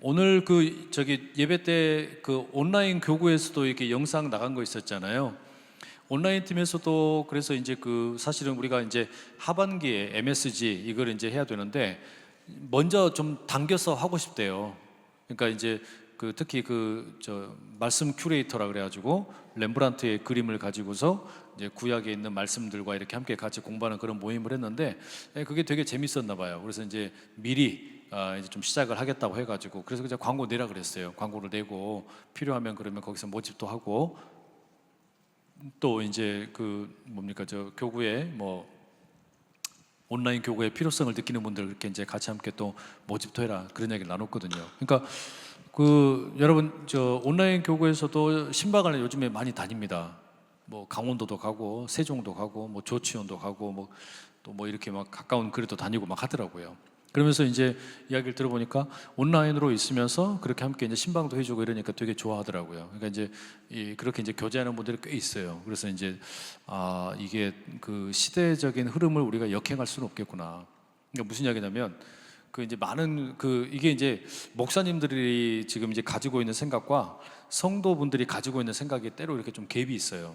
오늘 그 저기 예배 때 그 온라인 교구에서도 이렇게 영상 나간 거 있었잖아요. 온라인 팀에서도 그래서 이제 그 사실은 우리가 이제 하반기에 MSG 이걸 이제 해야 되는데 먼저 좀 당겨서 하고 싶대요. 그러니까 이제 그 특히 그 저 말씀 큐레이터라 그래가지고 렘브란트의 그림을 가지고서 이제 구약에 있는 말씀들과 이렇게 함께 같이 공부하는 그런 모임을 했는데 그게 되게 재밌었나 봐요. 그래서 이제 미리 이제 좀 시작을 하겠다고 해가지고 그래서 그냥 광고 내라 그랬어요. 광고를 내고 필요하면 그러면 거기서 모집도 하고 또 이제 그 뭡니까 저 교구에 뭐 온라인 교구의 필요성을 느끼는 분들 이렇게 이제 같이 함께 또 모집도 해라 그런 얘기를 나눴거든요. 그러니까 그 여러분 저 온라인 교구에서도 신방을 요즘에 많이 다닙니다. 뭐 강원도도 가고 세종도 가고 뭐 조치원도 가고 뭐 또 뭐 이렇게 막 가까운 거리도 다니고 막 하더라고요. 그러면서 이제 이야기를 들어보니까 온라인으로 있으면서 그렇게 함께 이제 신방도 해주고 이러니까 되게 좋아하더라고요. 그러니까 이제 그렇게 이제 교제하는 분들이 꽤 있어요. 그래서 이제 이게 그 시대적인 흐름을 우리가 역행할 수는 없겠구나. 그러니까 무슨 이야기냐면 그 이제 많은 그 이게 이제 목사님들이 지금 이제 가지고 있는 생각과 성도분들이 가지고 있는 생각이 때로 이렇게 좀 갭이 있어요.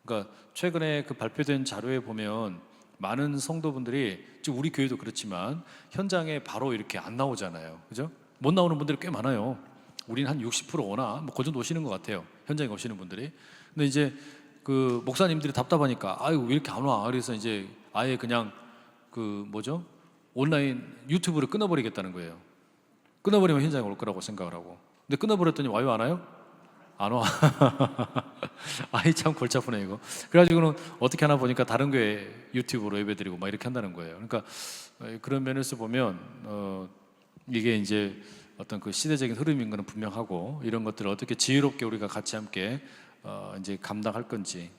그러니까 최근에 그 발표된 자료에 보면 많은 성도분들이 지금 우리 교회도 그렇지만 현장에 바로 이렇게 안 나오잖아요. 그죠? 못 나오는 분들이 꽤 많아요. 우리는 한 60% 오나 뭐 그 정도 오시는 것 같아요. 현장에 오시는 분들이. 근데 이제 그 목사님들이 답답하니까 아유 왜 이렇게 안 와? 그래서 이제 아예 그냥 그 뭐죠? 온라인 유튜브를 끊어버리겠다는 거예요. 끊어버리면 현장에 올 거라고 생각을 하고. 근데 끊어버렸더니 와요 안 와요? 안 와. 아이 참 골치 아프네 이거. 그래가지고는 어떻게 하나 보니까 다른 교회 유튜브로 예배드리고 막 이렇게 한다는 거예요. 그러니까 그런 면에서 보면 이게 이제 어떤 그 시대적인 흐름인 거는 분명하고 이런 것들을 어떻게 지혜롭게 우리가 같이 함께 이제 감당할 건지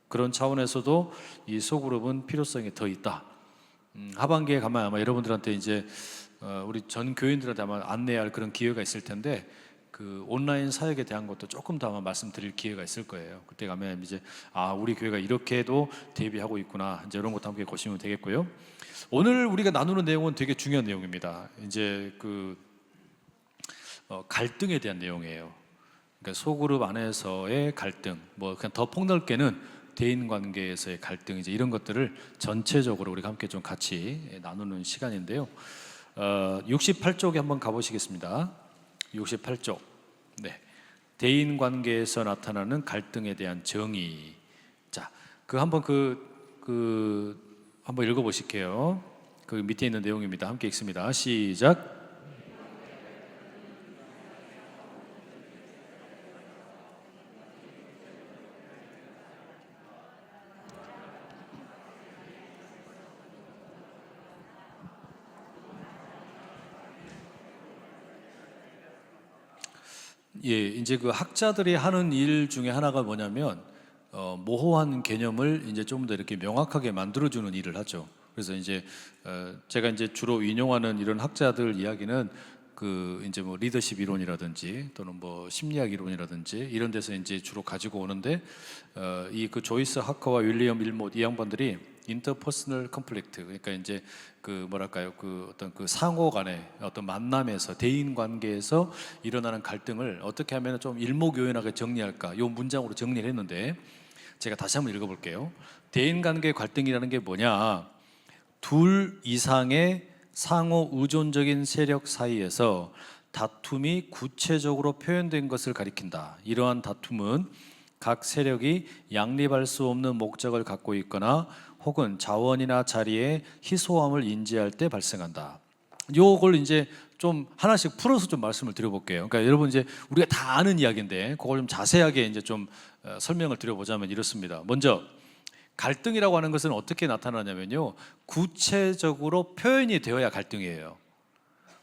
그런 차원에서도 이 소그룹은 필요성이 더 있다. 하반기에 가면 아마 여러분들한테 이제 우리 전 교인들한테 아마 안내할 그런 기회가 있을 텐데 그 온라인 사역에 대한 것도 조금 더 아마 말씀드릴 기회가 있을 거예요. 그때 가면 이제 우리 교회가 이렇게도 대비하고 있구나 이제 이런 것도 함께 보시면 되겠고요. 오늘 우리가 나누는 내용은 되게 중요한 내용입니다. 이제 그 갈등에 대한 내용이에요. 그러니까 소그룹 안에서의 갈등, 뭐 그냥 더 폭넓게는 대인 관계에서의 갈등 이제 이런 것들을 전체적으로 우리가 함께 좀 같이 나누는 시간인데요. 68쪽에 한번 가보시겠습니다. 68쪽. 네. 대인 관계에서 나타나는 갈등에 대한 정의. 자, 그 한번 한번 읽어보실게요. 그 밑에 있는 내용입니다. 함께 읽습니다. 시작. 예, 이제 그 학자들이 하는 일 중에 하나가 뭐냐면 모호한 개념을 이제 좀 더 이렇게 명확하게 만들어주는 일을 하죠. 그래서 이제 제가 이제 주로 인용하는 이런 학자들 이야기는 그 이제 뭐 리더십 이론이라든지 또는 뭐 심리학 이론이라든지 이런 데서 이제 주로 가지고 오는데 이 그 조이스 하커와 윌리엄 일못 이 양반들이 인터퍼스널 컨플릭트 그러니까 이제 그 뭐랄까요 그 어떤 그 상호 간의 어떤 만남에서 대인 관계에서 일어나는 갈등을 어떻게 하면 좀 일목요연하게 정리할까 요 문장으로 정리를 했는데 제가 다시 한번 읽어볼게요. 대인 관계 갈등이라는 게 뭐냐? 둘 이상의 상호 의존적인 세력 사이에서 다툼이 구체적으로 표현된 것을 가리킨다. 이러한 다툼은 각 세력이 양립할 수 없는 목적을 갖고 있거나 혹은 자원이나 자리의 희소함을 인지할 때 발생한다. 요걸 이제 좀 하나씩 풀어서 좀 말씀을 드려볼게요. 그러니까 여러분 이제 우리가 다 아는 이야기인데 그걸 좀 자세하게 이제 좀 설명을 드려보자면 이렇습니다. 먼저 갈등이라고 하는 것은 어떻게 나타나냐면요, 구체적으로 표현이 되어야 갈등이에요.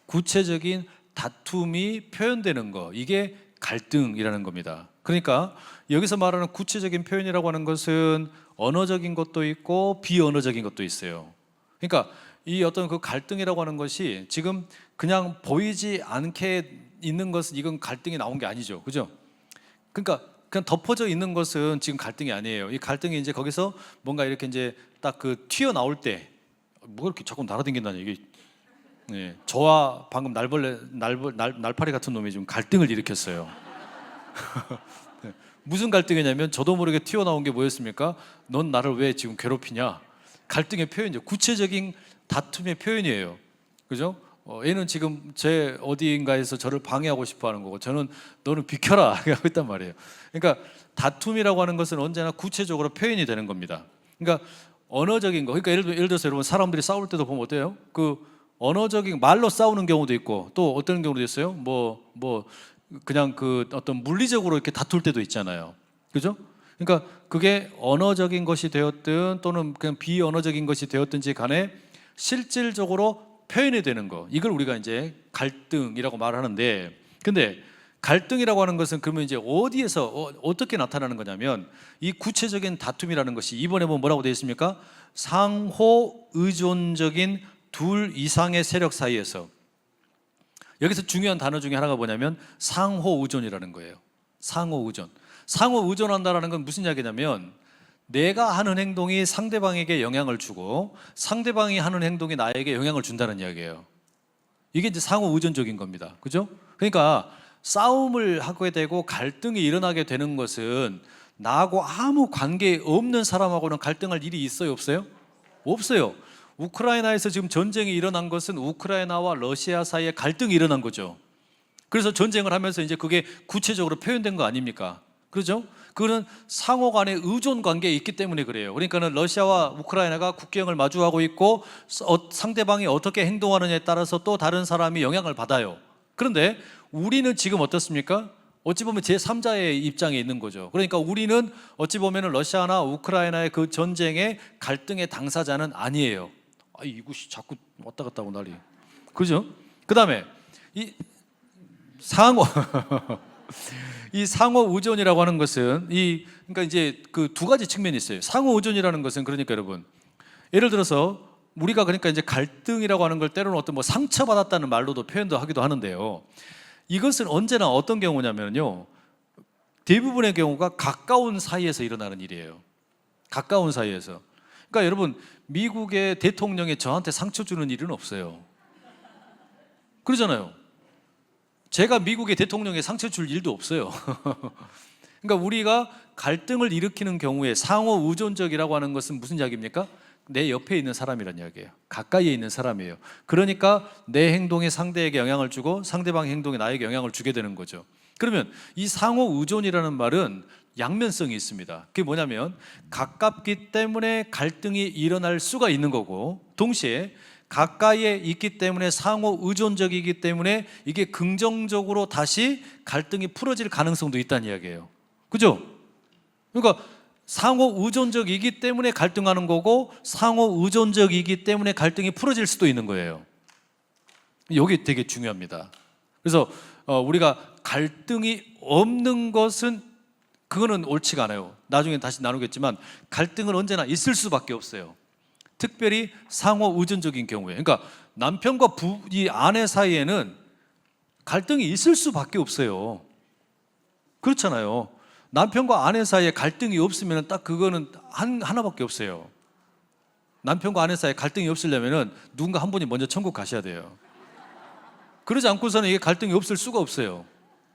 구체적인 다툼이 표현되는 거, 이게 갈등이라는 겁니다. 그러니까 여기서 말하는 구체적인 표현이라고 하는 것은 언어적인 것도 있고 비언어적인 것도 있어요. 그러니까 이 어떤 그 갈등이라고 하는 것이 지금 그냥 보이지 않게 있는 것은 이건 갈등이 나온 게 아니죠. 그죠? 그러니까 그냥 덮어져 있는 것은 지금 갈등이 아니에요. 이 갈등이 이제 거기서 뭔가 이렇게 이제 딱 그 튀어나올 때, 뭐 이렇게 자꾸 날아다닌다니 이게 예, 저와 방금 날파리 같은 놈이 좀 갈등을 일으켰어요. 무슨 갈등이냐면 저도 모르게 튀어나온 게 뭐였습니까? 넌 나를 왜 지금 괴롭히냐? 갈등의 표현이죠. 구체적인 다툼의 표현이에요. 그죠? 얘는 지금 제 어디인가에서 저를 방해하고 싶어 하는 거고, 저는 너는 비켜라 하고 있단 말이에요. 그러니까 다툼이라고 하는 것은 언제나 구체적으로 표현이 되는 겁니다. 그러니까 언어적인 거, 그러니까 예를 들어서 여러분 사람들이 싸울 때도 보면 어때요? 그 언어적인 말로 싸우는 경우도 있고, 또 어떤 경우도 있어요. 그냥 그 어떤 물리적으로 이렇게 다툴 때도 있잖아요. 그죠? 그러니까 그게 언어적인 것이 되었든 또는 그냥 비언어적인 것이 되었든지 간에 실질적으로 표현이 되는 거, 이걸 우리가 이제 갈등이라고 말하는데, 근데 갈등이라고 하는 것은 그러면 이제 어디에서 어떻게 나타나는 거냐면, 이 구체적인 다툼이라는 것이 이번에 뭐라고 되어 있습니까? 상호 의존적인 둘 이상의 세력 사이에서, 여기서 중요한 단어 중에 하나가 뭐냐면 상호 의존이라는 거예요. 상호 의존. 상호 의존한다라는 건 무슨 이야기냐면, 내가 하는 행동이 상대방에게 영향을 주고 상대방이 하는 행동이 나에게 영향을 준다는 이야기예요. 이게 이제 상호 의존적인 겁니다. 그죠? 그러니까 싸움을 하게 되고 갈등이 일어나게 되는 것은 나하고 아무 관계 없는 사람하고는 갈등할 일이 있어요, 없어요? 없어요. 우크라이나에서 지금 전쟁이 일어난 것은 우크라이나와 러시아 사이에 갈등이 일어난 거죠. 그래서 전쟁을 하면서 이제 그게 구체적으로 표현된 거 아닙니까? 그렇죠? 그거는 상호 간의 의존 관계에 있기 때문에 그래요. 그러니까는 러시아와 우크라이나가 국경을 마주하고 있고 상대방이 어떻게 행동하느냐에 따라서 또 다른 사람이 영향을 받아요. 그런데 우리는 지금 어떻습니까? 어찌 보면 제3자의 입장에 있는 거죠. 그러니까 우리는 어찌 보면 러시아나 우크라이나의 그 전쟁의 갈등의 당사자는 아니에요. 이것이 자꾸 왔다 갔다 하고 난리. 그죠? 그 다음에 이 상호 이 상호 의존이라고 하는 것은 그러니까 이제 그 두 가지 측면이 있어요. 상호 의존이라는 것은, 그러니까 여러분, 예를 들어서 우리가 그러니까 이제 갈등이라고 하는 걸 때로는 어떤 뭐 상처받았다는 말로도 표현도 하기도 하는데요. 이것은 언제나 어떤 경우냐면요, 대부분의 경우가 가까운 사이에서 일어나는 일이에요. 가까운 사이에서. 그러니까 여러분, 미국의 대통령이 저한테 상처 주는 일은 없어요. 그러잖아요. 제가 미국의 대통령에 상처 줄 일도 없어요. 그러니까 우리가 갈등을 일으키는 경우에 상호 의존적이라고 하는 것은 무슨 이야기입니까? 내 옆에 있는 사람이란 이야기예요. 가까이에 있는 사람이에요. 그러니까 내 행동이 상대에게 영향을 주고 상대방의 행동이 나에게 영향을 주게 되는 거죠. 그러면 이 상호 의존이라는 말은 양면성이 있습니다. 그게 뭐냐면 가깝기 때문에 갈등이 일어날 수가 있는 거고, 동시에 가까이에 있기 때문에 상호 의존적이기 때문에 이게 긍정적으로 다시 갈등이 풀어질 가능성도 있다는 이야기예요. 그죠? 그러니까 상호 의존적이기 때문에 갈등하는 거고, 상호 의존적이기 때문에 갈등이 풀어질 수도 있는 거예요. 여기 되게 중요합니다. 그래서 우리가 갈등이 없는 것은 그거는 옳지가 않아요. 나중에 다시 나누겠지만 갈등은 언제나 있을 수밖에 없어요. 특별히 상호 의존적인 경우에, 그러니까 남편과 이 아내 사이에는 갈등이 있을 수밖에 없어요. 그렇잖아요. 남편과 아내 사이에 갈등이 없으면 딱 그거는 하나밖에 없어요. 남편과 아내 사이에 갈등이 없으려면 누군가 한 분이 먼저 천국 가셔야 돼요. 그러지 않고서는 이게 갈등이 없을 수가 없어요.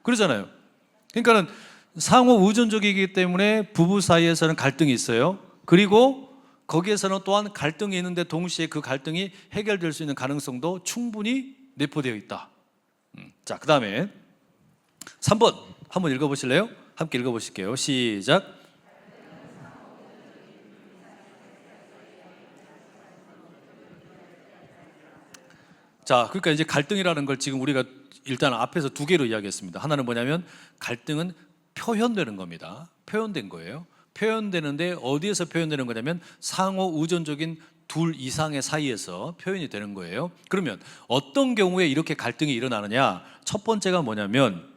그러잖아요. 그러니까는 상호 의존적이기 때문에 부부 사이에서는 갈등이 있어요. 그리고 거기에서는 또한 갈등이 있는데 동시에 그 갈등이 해결될 수 있는 가능성도 충분히 내포되어 있다. 자, 그 다음에 3번 한번 읽어보실래요? 함께 읽어보실게요. 시작. 자, 그러니까 이제 갈등이라는 걸 지금 우리가 일단 앞에서 두 개로 이야기했습니다. 하나는 뭐냐면 갈등은 표현되는 겁니다. 표현된 거예요. 표현되는데 어디에서 표현되는 거냐면 상호 의존적인 둘 이상의 사이에서 표현이 되는 거예요. 그러면 어떤 경우에 이렇게 갈등이 일어나느냐? 첫 번째가 뭐냐면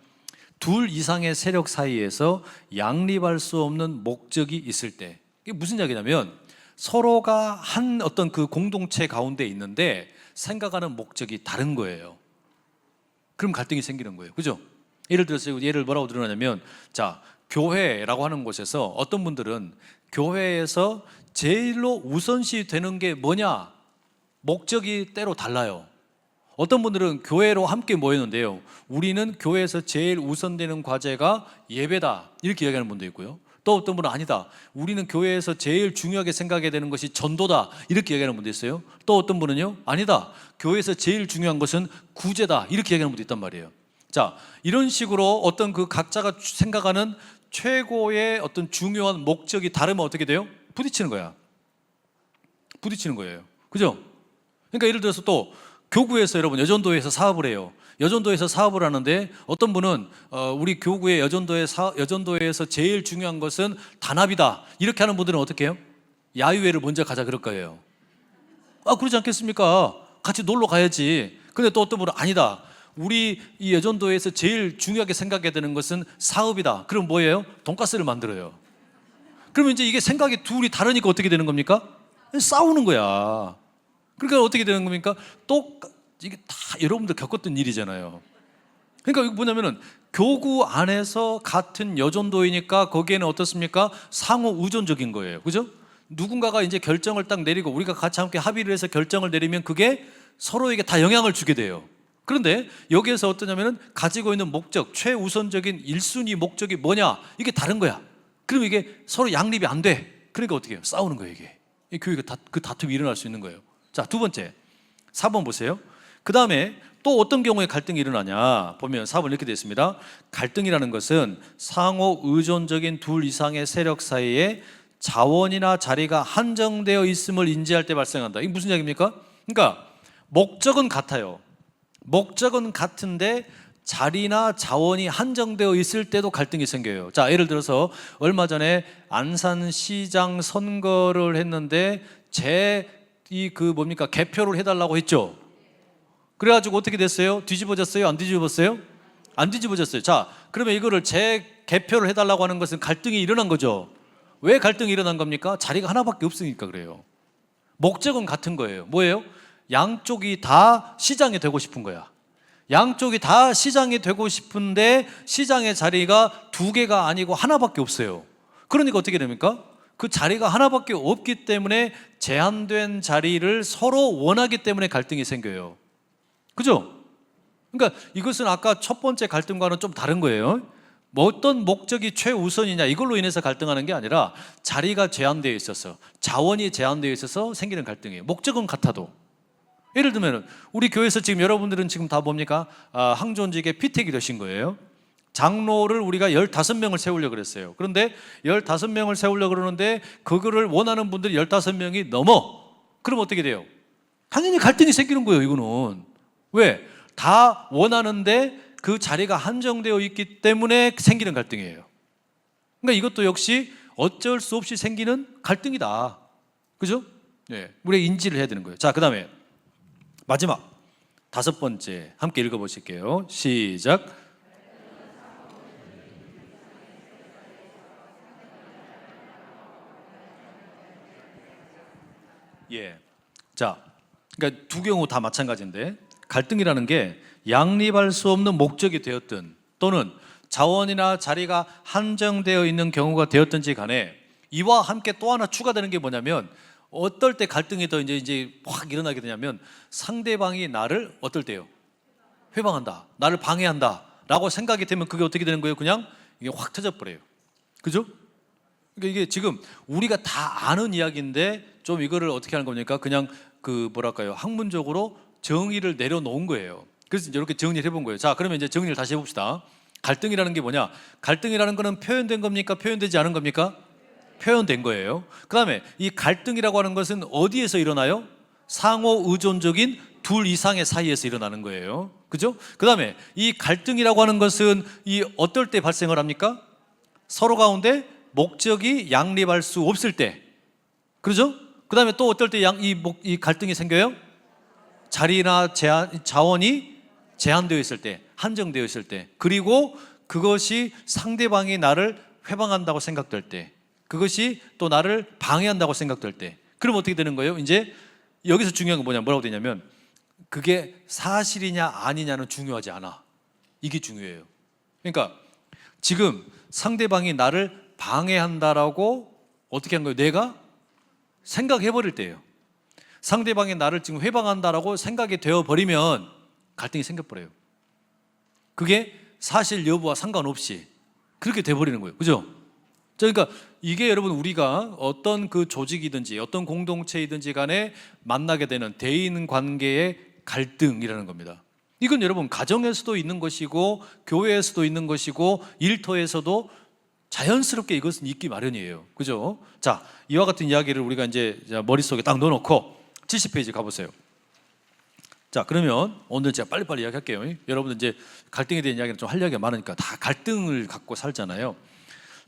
둘 이상의 세력 사이에서 양립할 수 없는 목적이 있을 때. 이게 무슨 이야기냐면 서로가 한 어떤 그 공동체 가운데 있는데 생각하는 목적이 다른 거예요. 그럼 갈등이 생기는 거예요. 그죠? 예를 들어서 예를 뭐라고 들어냐면, 자, 교회라고 하는 곳에서 어떤 분들은 교회에서 제일로 우선시 되는 게 뭐냐? 목적이 때로 달라요. 어떤 분들은 교회로 함께 모였는데요, 우리는 교회에서 제일 우선되는 과제가 예배다 이렇게 이야기하는 분도 있고요, 또 어떤 분은 아니다, 우리는 교회에서 제일 중요하게 생각해야 되는 것이 전도다 이렇게 얘기하는 분도 있어요. 또 어떤 분은요, 아니다, 교회에서 제일 중요한 것은 구제다 이렇게 얘기하는 분도 있단 말이에요. 자, 이런 식으로 어떤 그 각자가 생각하는 최고의 어떤 중요한 목적이 다르면 어떻게 돼요? 부딪히는 거야. 부딪히는 거예요. 그죠? 그러니까 예를 들어서 또 교구에서 여러분 여전도에서 사업을 해요. 여전도에서 사업을 하는데 어떤 분은 우리 교구의 여전도에서 제일 중요한 것은 단합이다 이렇게 하는 분들은 어떻게 해요? 야유회를 먼저 가자 그럴 거예요. 그러지 않겠습니까? 같이 놀러 가야지. 근데 또 어떤 분은 아니다, 우리 이 여전도에서 제일 중요하게 생각해야 되는 것은 사업이다. 그럼 뭐예요? 돈가스를 만들어요. 그러면 이제 이게 생각이 둘이 다르니까 어떻게 되는 겁니까? 싸우는 거야. 그러니까 어떻게 되는 겁니까? 이게 다 여러분들 겪었던 일이잖아요. 그러니까 이거 뭐냐면은 교구 안에서 같은 여전도이니까 거기에는 어떻습니까? 상호 의존적인 거예요. 그죠? 누군가가 이제 결정을 딱 내리고 우리가 같이 함께 합의를 해서 결정을 내리면 그게 서로에게 다 영향을 주게 돼요. 그런데 여기에서 어떠냐면은 가지고 있는 목적, 최우선적인 1순위 목적이 뭐냐? 이게 다른 거야. 그럼 이게 서로 양립이 안 돼. 그러니까 어떻게 해요? 싸우는 거예요, 이게. 이 교회가 그 다툼이 일어날 수 있는 거예요. 자, 두 번째. 4번 보세요. 그 다음에 또 어떤 경우에 갈등이 일어나냐 보면 4번 이렇게 되어 있습니다. 갈등이라는 것은 상호 의존적인 둘 이상의 세력 사이에 자원이나 자리가 한정되어 있음을 인지할 때 발생한다. 이게 무슨 이야기입니까? 그러니까 목적은 같아요. 목적은 같은데 자리나 자원이 한정되어 있을 때도 갈등이 생겨요. 자, 예를 들어서 얼마 전에 안산시장 선거를 했는데 개표를 해달라고 했죠. 그래가지고 어떻게 됐어요? 뒤집어졌어요? 안 뒤집어졌어요? 안 뒤집어졌어요. 자, 그러면 이거를 재개표를 해달라고 하는 것은 갈등이 일어난 거죠. 왜 갈등이 일어난 겁니까? 자리가 하나밖에 없으니까 그래요. 목적은 같은 거예요. 뭐예요? 양쪽이 다 시장이 되고 싶은 거야. 양쪽이 다 시장이 되고 싶은데 시장의 자리가 두 개가 아니고 하나밖에 없어요. 그러니까 어떻게 됩니까? 그 자리가 하나밖에 없기 때문에 제한된 자리를 서로 원하기 때문에 갈등이 생겨요. 그죠? 그러니까 이것은 아까 첫 번째 갈등과는 좀 다른 거예요. 어떤 목적이 최우선이냐 이걸로 인해서 갈등하는 게 아니라 자리가 제한되어 있어서, 자원이 제한되어 있어서 생기는 갈등이에요. 목적은 같아도. 예를 들면 우리 교회에서 지금 여러분들은 지금 다 뭡니까? 항존직에 피택이 되신 거예요. 장로를 우리가 15명을 세우려고 그랬어요. 그런데 15명을 세우려고 그러는데 그거를 원하는 분들이 15명이 넘어. 그럼 어떻게 돼요? 당연히 갈등이 생기는 거예요. 이거는 왜? 다 원하는데 그 자리가 한정되어 있기 때문에 생기는 갈등이에요. 그러니까 이것도 역시 어쩔 수 없이 생기는 갈등이다. 그죠? 네, 우리가 인지를 해야 되는 거예요. 자, 그 다음에 마지막 5번째 함께 읽어보실게요. 시작. 자, 그러니까 두 경우 다 마찬가지인데 갈등이라는 게 양립할 수 없는 목적이 되었든 또는 자원이나 자리가 한정되어 있는 경우가 되었든지 간에 이와 함께 또 하나 추가되는 게 뭐냐면 어떨 때 갈등이 더 이제 확 일어나게 되냐면 상대방이 나를 어떨 때요? 회방한다. 나를 방해한다. 라고 생각이 되면 그게 어떻게 되는 거예요? 그냥 이게 확 터져버려요. 그죠? 그러니까 이게 지금 우리가 다 아는 이야기인데 좀 이거를 어떻게 하는 겁니까? 그냥 학문적으로 정의를 내려놓은 거예요. 그래서 이제 이렇게 정리를 해본 거예요. 자, 그러면 이제 정리를 다시 해봅시다. 갈등이라는 게 뭐냐? 갈등이라는 거는 표현된 겁니까? 표현되지 않은 겁니까? 표현된 거예요. 그 다음에 이 갈등이라고 하는 것은 어디에서 일어나요? 상호 의존적인 둘 이상의 사이에서 일어나는 거예요. 그죠? 그 다음에 이 갈등이라고 하는 것은 이 어떨 때 발생을 합니까? 서로 가운데 목적이 양립할 수 없을 때. 그렇죠? 그 다음에 또 어떨 때 이 갈등이 생겨요? 자리나 자원이 제한되어 있을 때, 한정되어 있을 때, 그리고 그것이 상대방이 나를 회방한다고 생각될 때, 그것이 또 나를 방해한다고 생각될 때, 그럼 어떻게 되는 거예요? 이제 여기서 중요한 건 뭐라고 되냐면 그게 사실이냐 아니냐는 중요하지 않아. 이게 중요해요. 그러니까 지금 상대방이 나를 방해한다라고 어떻게 한 거예요? 내가 생각해버릴 때예요. 상대방이 나를 지금 회방한다라고 생각이 되어버리면 갈등이 생겨버려요. 그게 사실 여부와 상관없이 그렇게 돼버리는 거예요. 그죠? 그러니까 이게 여러분 우리가 어떤 그 조직이든지 어떤 공동체이든지 간에 만나게 되는 대인 관계의 갈등이라는 겁니다. 이건 여러분 가정에서도 있는 것이고 교회에서도 있는 것이고 일터에서도 자연스럽게 이것은 있기 마련이에요. 그죠? 자, 이와 같은 이야기를 우리가 이제 머릿속에 딱 넣어놓고 70페이지 가보세요. 자, 그러면 오늘 제가 빨리빨리 이야기할게요. 여러분들 이제 갈등에 대한 이야기는 좀 할 이야기가 많으니까 다 갈등을 갖고 살잖아요.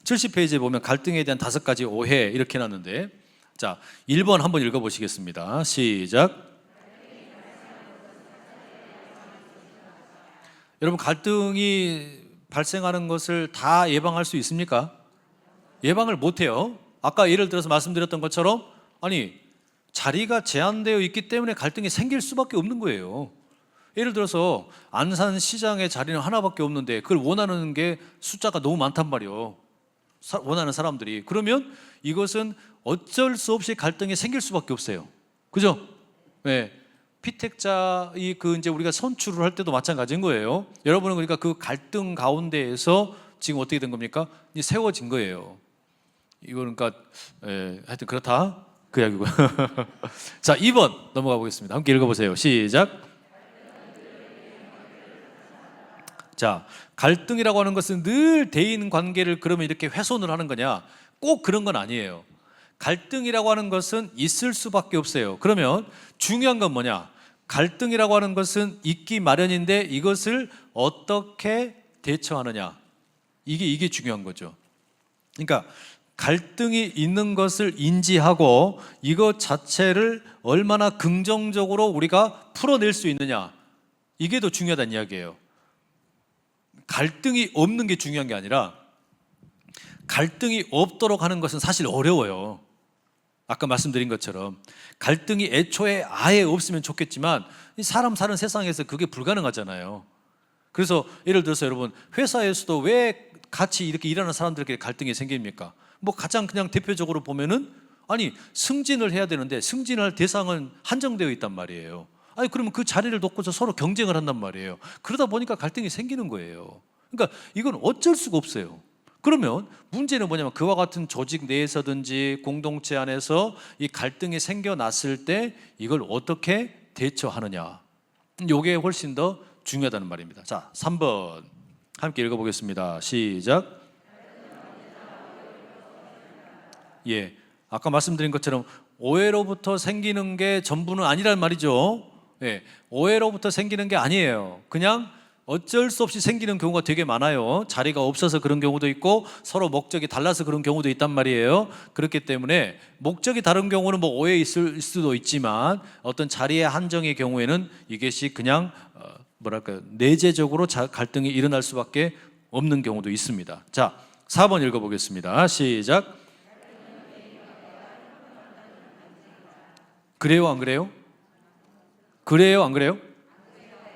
70페이지에 보면 갈등에 대한 5가지 오해 이렇게 해놨는데, 자, 1번 한번 읽어보시겠습니다. 시작. 여러분 갈등이 발생하는 것을 다 예방할 수 있습니까? 예방을 못해요. 아까 예를 들어서 말씀드렸던 것처럼 아니 자리가 제한되어 있기 때문에 갈등이 생길 수밖에 없는 거예요. 예를 들어서 안산 시장의 자리는 하나밖에 없는데 그걸 원하는 게 숫자가 너무 많단 말이에요. 원하는 사람들이. 그러면 이것은 어쩔 수 없이 갈등이 생길 수밖에 없어요. 그죠? 네. 피택자 이제 우리가 선출을 할 때도 마찬가지인 거예요. 여러분은 그러니까 그 갈등 가운데에서 지금 어떻게 된 겁니까? 이제 세워진 거예요. 이거 그러니까 하여튼 그렇다 그 이야기고요. 자, 2번 넘어가 보겠습니다. 함께 읽어보세요. 시작. 자, 갈등이라고 하는 것은 늘 대인 관계를 그러면 이렇게 훼손을 하는 거냐? 꼭 그런 건 아니에요. 갈등이라고 하는 것은 있을 수밖에 없어요. 그러면 중요한 건 뭐냐? 갈등이라고 하는 것은 있기 마련인데 이것을 어떻게 대처하느냐? 이게 중요한 거죠. 그러니까 갈등이 있는 것을 인지하고 이것 자체를 얼마나 긍정적으로 우리가 풀어낼 수 있느냐? 이게 더 중요하다는 이야기예요. 갈등이 없는 게 중요한 게 아니라 갈등이 없도록 하는 것은 사실 어려워요. 아까 말씀드린 것처럼 갈등이 애초에 아예 없으면 좋겠지만 사람 사는 세상에서 그게 불가능하잖아요. 그래서 예를 들어서 여러분 회사에서도 왜 같이 이렇게 일하는 사람들끼리 갈등이 생깁니까? 뭐 가장 그냥 대표적으로 보면은 아니 승진을 해야 되는데 승진할 대상은 한정되어 있단 말이에요. 아니 그러면 그 자리를 놓고서 서로 경쟁을 한단 말이에요. 그러다 보니까 갈등이 생기는 거예요. 그러니까 이건 어쩔 수가 없어요. 그러면 문제는 뭐냐면 그와 같은 조직 내에서든지 공동체 안에서 이 갈등이 생겨났을 때 이걸 어떻게 대처하느냐, 이게 훨씬 더 중요하다는 말입니다. 자, 3번 함께 읽어보겠습니다. 시작. 예, 아까 말씀드린 것처럼 오해로부터 생기는 게 전부는 아니란 말이죠. 예, 오해로부터 생기는 게 아니에요. 그냥 어쩔 수 없이 생기는 경우가 되게 많아요. 자리가 없어서 그런 경우도 있고 서로 목적이 달라서 그런 경우도 있단 말이에요. 그렇기 때문에 목적이 다른 경우는 뭐 오해 있을 수도 있지만 어떤 자리의 한정의 경우에는 이것이 그냥 내재적으로 갈등이 일어날 수밖에 없는 경우도 있습니다. 자, 4번 읽어보겠습니다. 시작. 그래요, 안 그래요? 그래요, 안 그래요?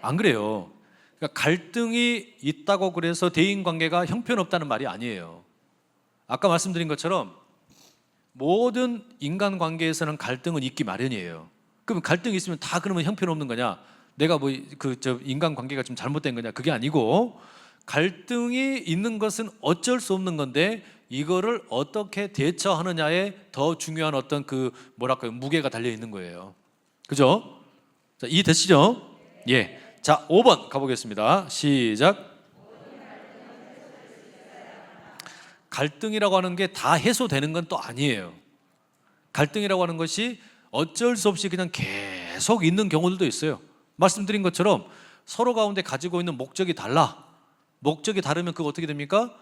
안 그래요. 그러니까 갈등이 있다고 그래서 대인관계가 형편없다는 말이 아니에요. 아까 말씀드린 것처럼 모든 인간관계에서는 갈등은 있기 마련이에요. 그럼 갈등이 있으면 다 그러면 형편없는 거냐? 내가 인간관계가 좀 잘못된 거냐? 그게 아니고 갈등이 있는 것은 어쩔 수 없는 건데 이거를 어떻게 대처하느냐에 더 중요한 어떤 무게가 달려 있는 거예요. 그죠? 자, 이해되시죠? 예. 자, 5번 가보겠습니다. 시작. 갈등이라고 하는 게 다 해소되는 건 또 아니에요. 갈등이라고 하는 것이 어쩔 수 없이 그냥 계속 있는 경우들도 있어요. 말씀드린 것처럼 서로 가운데 가지고 있는 목적이 달라. 목적이 다르면 그거 어떻게 됩니까?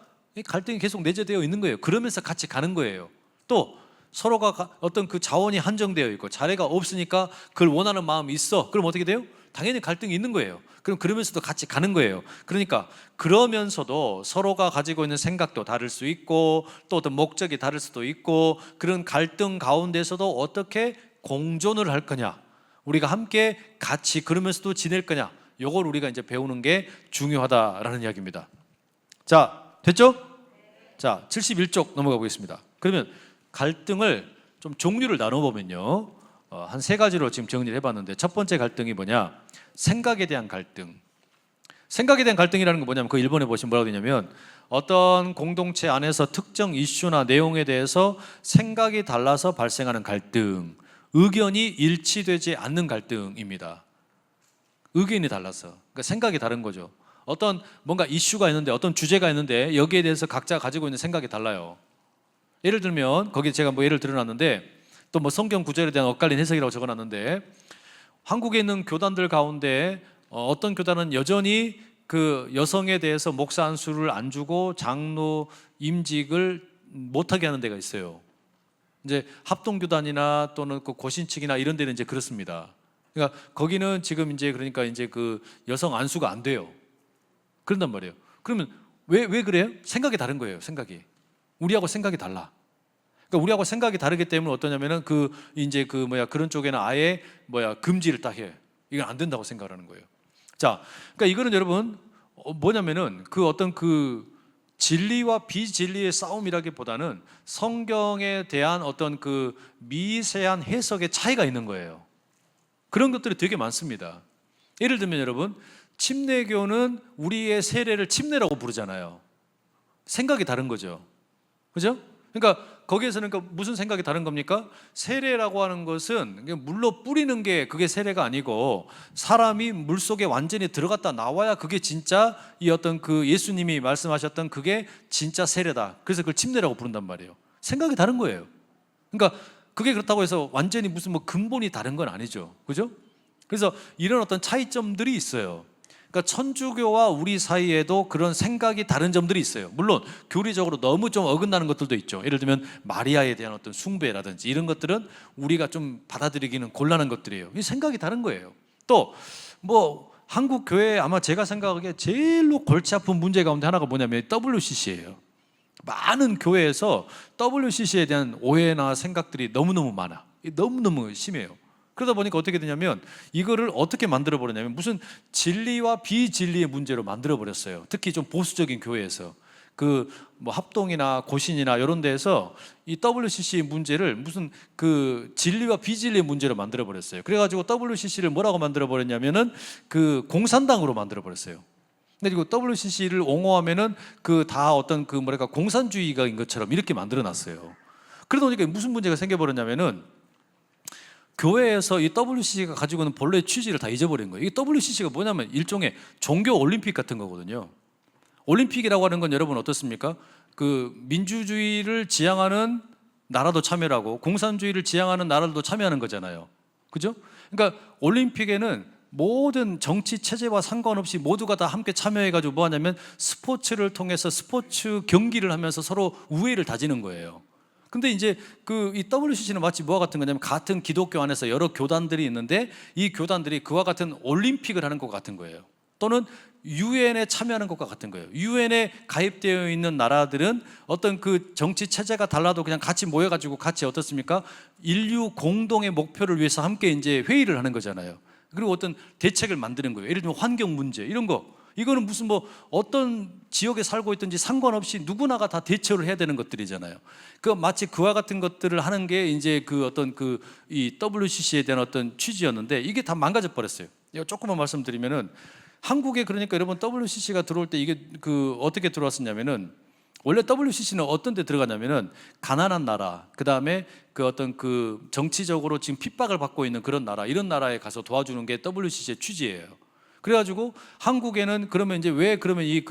갈등이 계속 내재되어 있는 거예요. 그러면서 같이 가는 거예요. 또 서로가 어떤 그 자원이 한정되어 있고 자리가 없으니까 그걸 원하는 마음이 있어. 그럼 어떻게 돼요? 당연히 갈등이 있는 거예요. 그럼 그러면서도 같이 가는 거예요. 그러니까 그러면서도 서로가 가지고 있는 생각도 다를 수 있고 또 어떤 목적이 다를 수도 있고 그런 갈등 가운데서도 어떻게 공존을 할 거냐, 우리가 함께 같이 그러면서도 지낼 거냐, 이걸 우리가 이제 배우는 게 중요하다라는 이야기입니다. 자, 됐죠? 자, 71쪽 넘어가 보겠습니다. 그러면 갈등을 좀 종류를 나눠보면요, 한 세 가지로 지금 정리를 해봤는데, 첫 번째 갈등이 뭐냐? 생각에 대한 갈등. 생각에 대한 갈등이라는 건 뭐냐면, 그 일본에 보시면 뭐라고 되냐면, 어떤 공동체 안에서 특정 이슈나 내용에 대해서 생각이 달라서 발생하는 갈등, 의견이 일치되지 않는 갈등입니다. 의견이 달라서, 그러니까 생각이 다른 거죠. 어떤 뭔가 이슈가 있는데, 어떤 주제가 있는데 여기에 대해서 각자 가지고 있는 생각이 달라요. 예를 들면 거기 제가 뭐 예를 들어놨는데, 또 뭐 성경 구절에 대한 엇갈린 해석이라고 적어놨는데, 한국에 있는 교단들 가운데 어떤 교단은 여전히 그 여성에 대해서 목사 안수를 안 주고 장로 임직을 못하게 하는 데가 있어요. 이제 합동교단이나 또는 그 고신측이나 이런 데는 이제 그렇습니다. 그러니까 거기는 지금 이제 그러니까 이제 그 여성 안수가 안 돼요. 그런단 말이에요. 그러면 왜 그래요? 생각이 다른 거예요. 생각이. 우리하고 생각이 달라. 그러니까 우리하고 생각이 다르기 때문에 어떠냐면은 그 이제 그 그런 쪽에는 아예 금지를 딱 해. 이건 안 된다고 생각하는 거예요. 자, 그러니까 이거는 여러분 뭐냐면은 그 어떤 그 진리와 비진리의 싸움이라기보다는 성경에 대한 어떤 그 미세한 해석의 차이가 있는 거예요. 그런 것들이 되게 많습니다. 예를 들면 여러분, 침례교는 우리의 세례를 침례라고 부르잖아요. 생각이 다른 거죠. 그죠? 그러니까 거기에서는 무슨 생각이 다른 겁니까? 세례라고 하는 것은 물로 뿌리는 게 그게 세례가 아니고, 사람이 물 속에 완전히 들어갔다 나와야 그게 진짜 이 어떤 그 예수님이 말씀하셨던 그게 진짜 세례다. 그래서 그걸 침례라고 부른단 말이에요. 생각이 다른 거예요. 그러니까 그게 그렇다고 해서 완전히 무슨 근본이 다른 건 아니죠. 그죠? 그래서 이런 어떤 차이점들이 있어요. 그러니까 천주교와 우리 사이에도 그런 생각이 다른 점들이 있어요. 물론 교리적으로 너무 좀 어긋나는 것들도 있죠. 예를 들면 마리아에 대한 어떤 숭배라든지 이런 것들은 우리가 좀 받아들이기는 곤란한 것들이에요. 이 생각이 다른 거예요. 또 한국 교회 아마 제가 생각하기에 제일로 골치 아픈 문제 가운데 하나가 뭐냐면 WCC예요. 많은 교회에서 WCC에 대한 오해나 생각들이 너무너무 많아. 너무너무 심해요. 그러다 보니까 어떻게 되냐면 이거를 어떻게 만들어 버렸냐면 무슨 진리와 비진리의 문제로 만들어 버렸어요. 특히 좀 보수적인 교회에서 합동이나 고신이나 이런 데에서 이 WCC 문제를 무슨 그 진리와 비진리의 문제로 만들어 버렸어요. 그래가지고 WCC를 뭐라고 만들어 버렸냐면은 그 공산당으로 만들어 버렸어요. 그리고 WCC를 옹호하면은 다 어떤 공산주의가인 것처럼 이렇게 만들어 놨어요. 그러다 보니까 무슨 문제가 생겨 버렸냐면은 교회에서 이 WCC가 가지고 있는 본래의 취지를 다 잊어버린 거예요. 이 WCC가 뭐냐면 일종의 종교 올림픽 같은 거거든요. 올림픽이라고 하는 건 여러분 어떻습니까? 그 민주주의를 지향하는 나라도 참여를 하고 공산주의를 지향하는 나라도 참여하는 거잖아요. 그죠? 그러니까 올림픽에는 모든 정치 체제와 상관없이 모두가 다 함께 참여해가지고 뭐 하냐면 스포츠를 통해서 스포츠 경기를 하면서 서로 우애를 다지는 거예요. 근데 이제 이 WCC는 마치 뭐와 같은 거냐면 같은 기독교 안에서 여러 교단들이 있는데 이 교단들이 그와 같은 올림픽을 하는 것 같은 거예요. 또는 유엔에 참여하는 것과 같은 거예요. 유엔에 가입되어 있는 나라들은 어떤 그 정치 체제가 달라도 그냥 같이 모여가지고 같이 어떻습니까? 인류 공동의 목표를 위해서 함께 이제 회의를 하는 거잖아요. 그리고 어떤 대책을 만드는 거예요. 예를 들면 환경 문제 이런 거. 이거는 무슨 어떤 지역에 살고 있든지 상관없이 누구나가 다 대처를 해야 되는 것들이잖아요. 마치 그와 같은 것들을 하는 게 이제 이 WCC에 대한 어떤 취지였는데 이게 다 망가져 버렸어요. 이거 조금만 말씀드리면은 한국에 그러니까 여러분 WCC가 들어올 때 이게 어떻게 들어왔었냐면은 원래 WCC는 어떤 데 들어가냐면은 가난한 나라, 그 다음에 어떤 정치적으로 지금 핍박을 받고 있는 그런 나라, 이런 나라에 가서 도와주는 게 WCC의 취지예요. 그래가지고 한국에는 그러면 이제 왜 그러면 이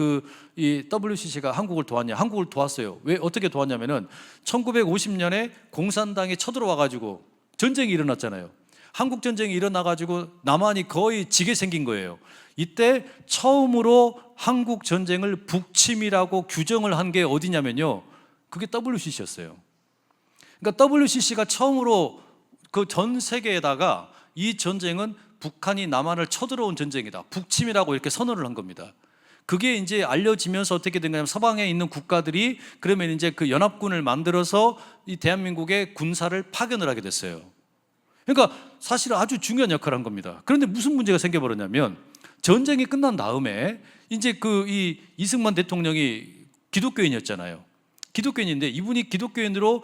WCC가 한국을 도왔냐? 한국을 도왔어요. 왜 어떻게 도왔냐면은 1950년에 공산당이 쳐들어와가지고 전쟁이 일어났잖아요. 한국 전쟁이 일어나가지고 남한이 거의 지게 생긴 거예요. 이때 처음으로 한국 전쟁을 북침이라고 규정을 한 게 어디냐면요, 그게 WCC였어요. 그러니까 WCC가 처음으로 전 세계에다가 이 전쟁은 북한이 남한을 쳐들어온 전쟁이다, 북침이라고 이렇게 선언을 한 겁니다. 그게 이제 알려지면서 어떻게 된 거냐면 서방에 있는 국가들이 그러면 이제 연합군을 만들어서 이 대한민국의 군사를 파견을 하게 됐어요. 그러니까 사실 아주 중요한 역할을 한 겁니다. 그런데 무슨 문제가 생겨버렸냐면 전쟁이 끝난 다음에 이제 이 이승만 대통령이 기독교인이었잖아요. 기독교인인데 이분이 기독교인으로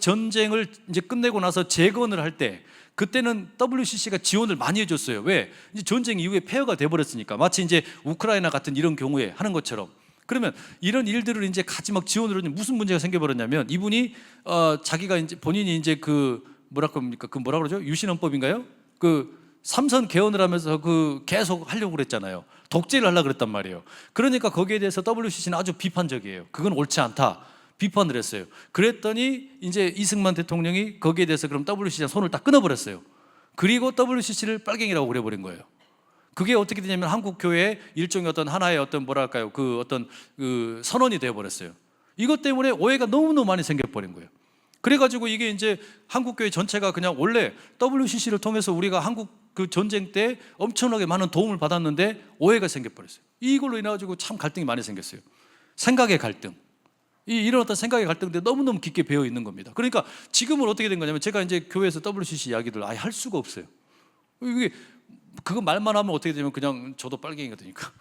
전쟁을 이제 끝내고 나서 재건을 할 때 그때는 WCC가 지원을 많이 해줬어요. 왜? 이제 전쟁 이후에 폐허가 돼버렸으니까. 마치 이제 우크라이나 같은 이런 경우에 하는 것처럼. 그러면 이런 일들을 이제 같이 막 지원을 하면 무슨 문제가 생겨버렸냐면, 이분이 자기가 이제 본인이 이제 그 뭐라 그러죠? 유신헌법인가요? 그 삼선 개헌을 하면서 그 계속 하려고 그랬잖아요. 독재를 하려고 그랬단 말이에요. 그러니까 거기에 대해서 WCC는 아주 비판적이에요. 그건 옳지 않다. 비판을 했어요. 그랬더니 이제 이승만 대통령이 거기에 대해서 그럼 WCC랑 손을 딱 끊어버렸어요. 그리고 WCC를 빨갱이라고 그래버린 거예요. 그게 어떻게 되냐면 한국 교회의 일종의 어떤 하나의 어떤 뭐랄까요, 그 어떤 그 선언이 되어버렸어요. 이것 때문에 오해가 너무너무 많이 생겨버린 거예요. 그래가지고 이게 이제 한국 교회 전체가 그냥 원래 WCC를 통해서 우리가 한국 그 전쟁 때 엄청나게 많은 도움을 받았는데 오해가 생겨버렸어요. 이걸로 인해가지고 참 갈등이 많이 생겼어요. 생각의 갈등. 이런 어떤 생각의 갈등들이 너무너무 깊게 배어 있는 겁니다. 그러니까 지금은 어떻게 된 거냐면, 제가 이제 교회에서 WCC 이야기를 아예 할 수가 없어요. 이게 그거 말만 하면 어떻게 되면 그냥 저도 빨갱이가 되니까.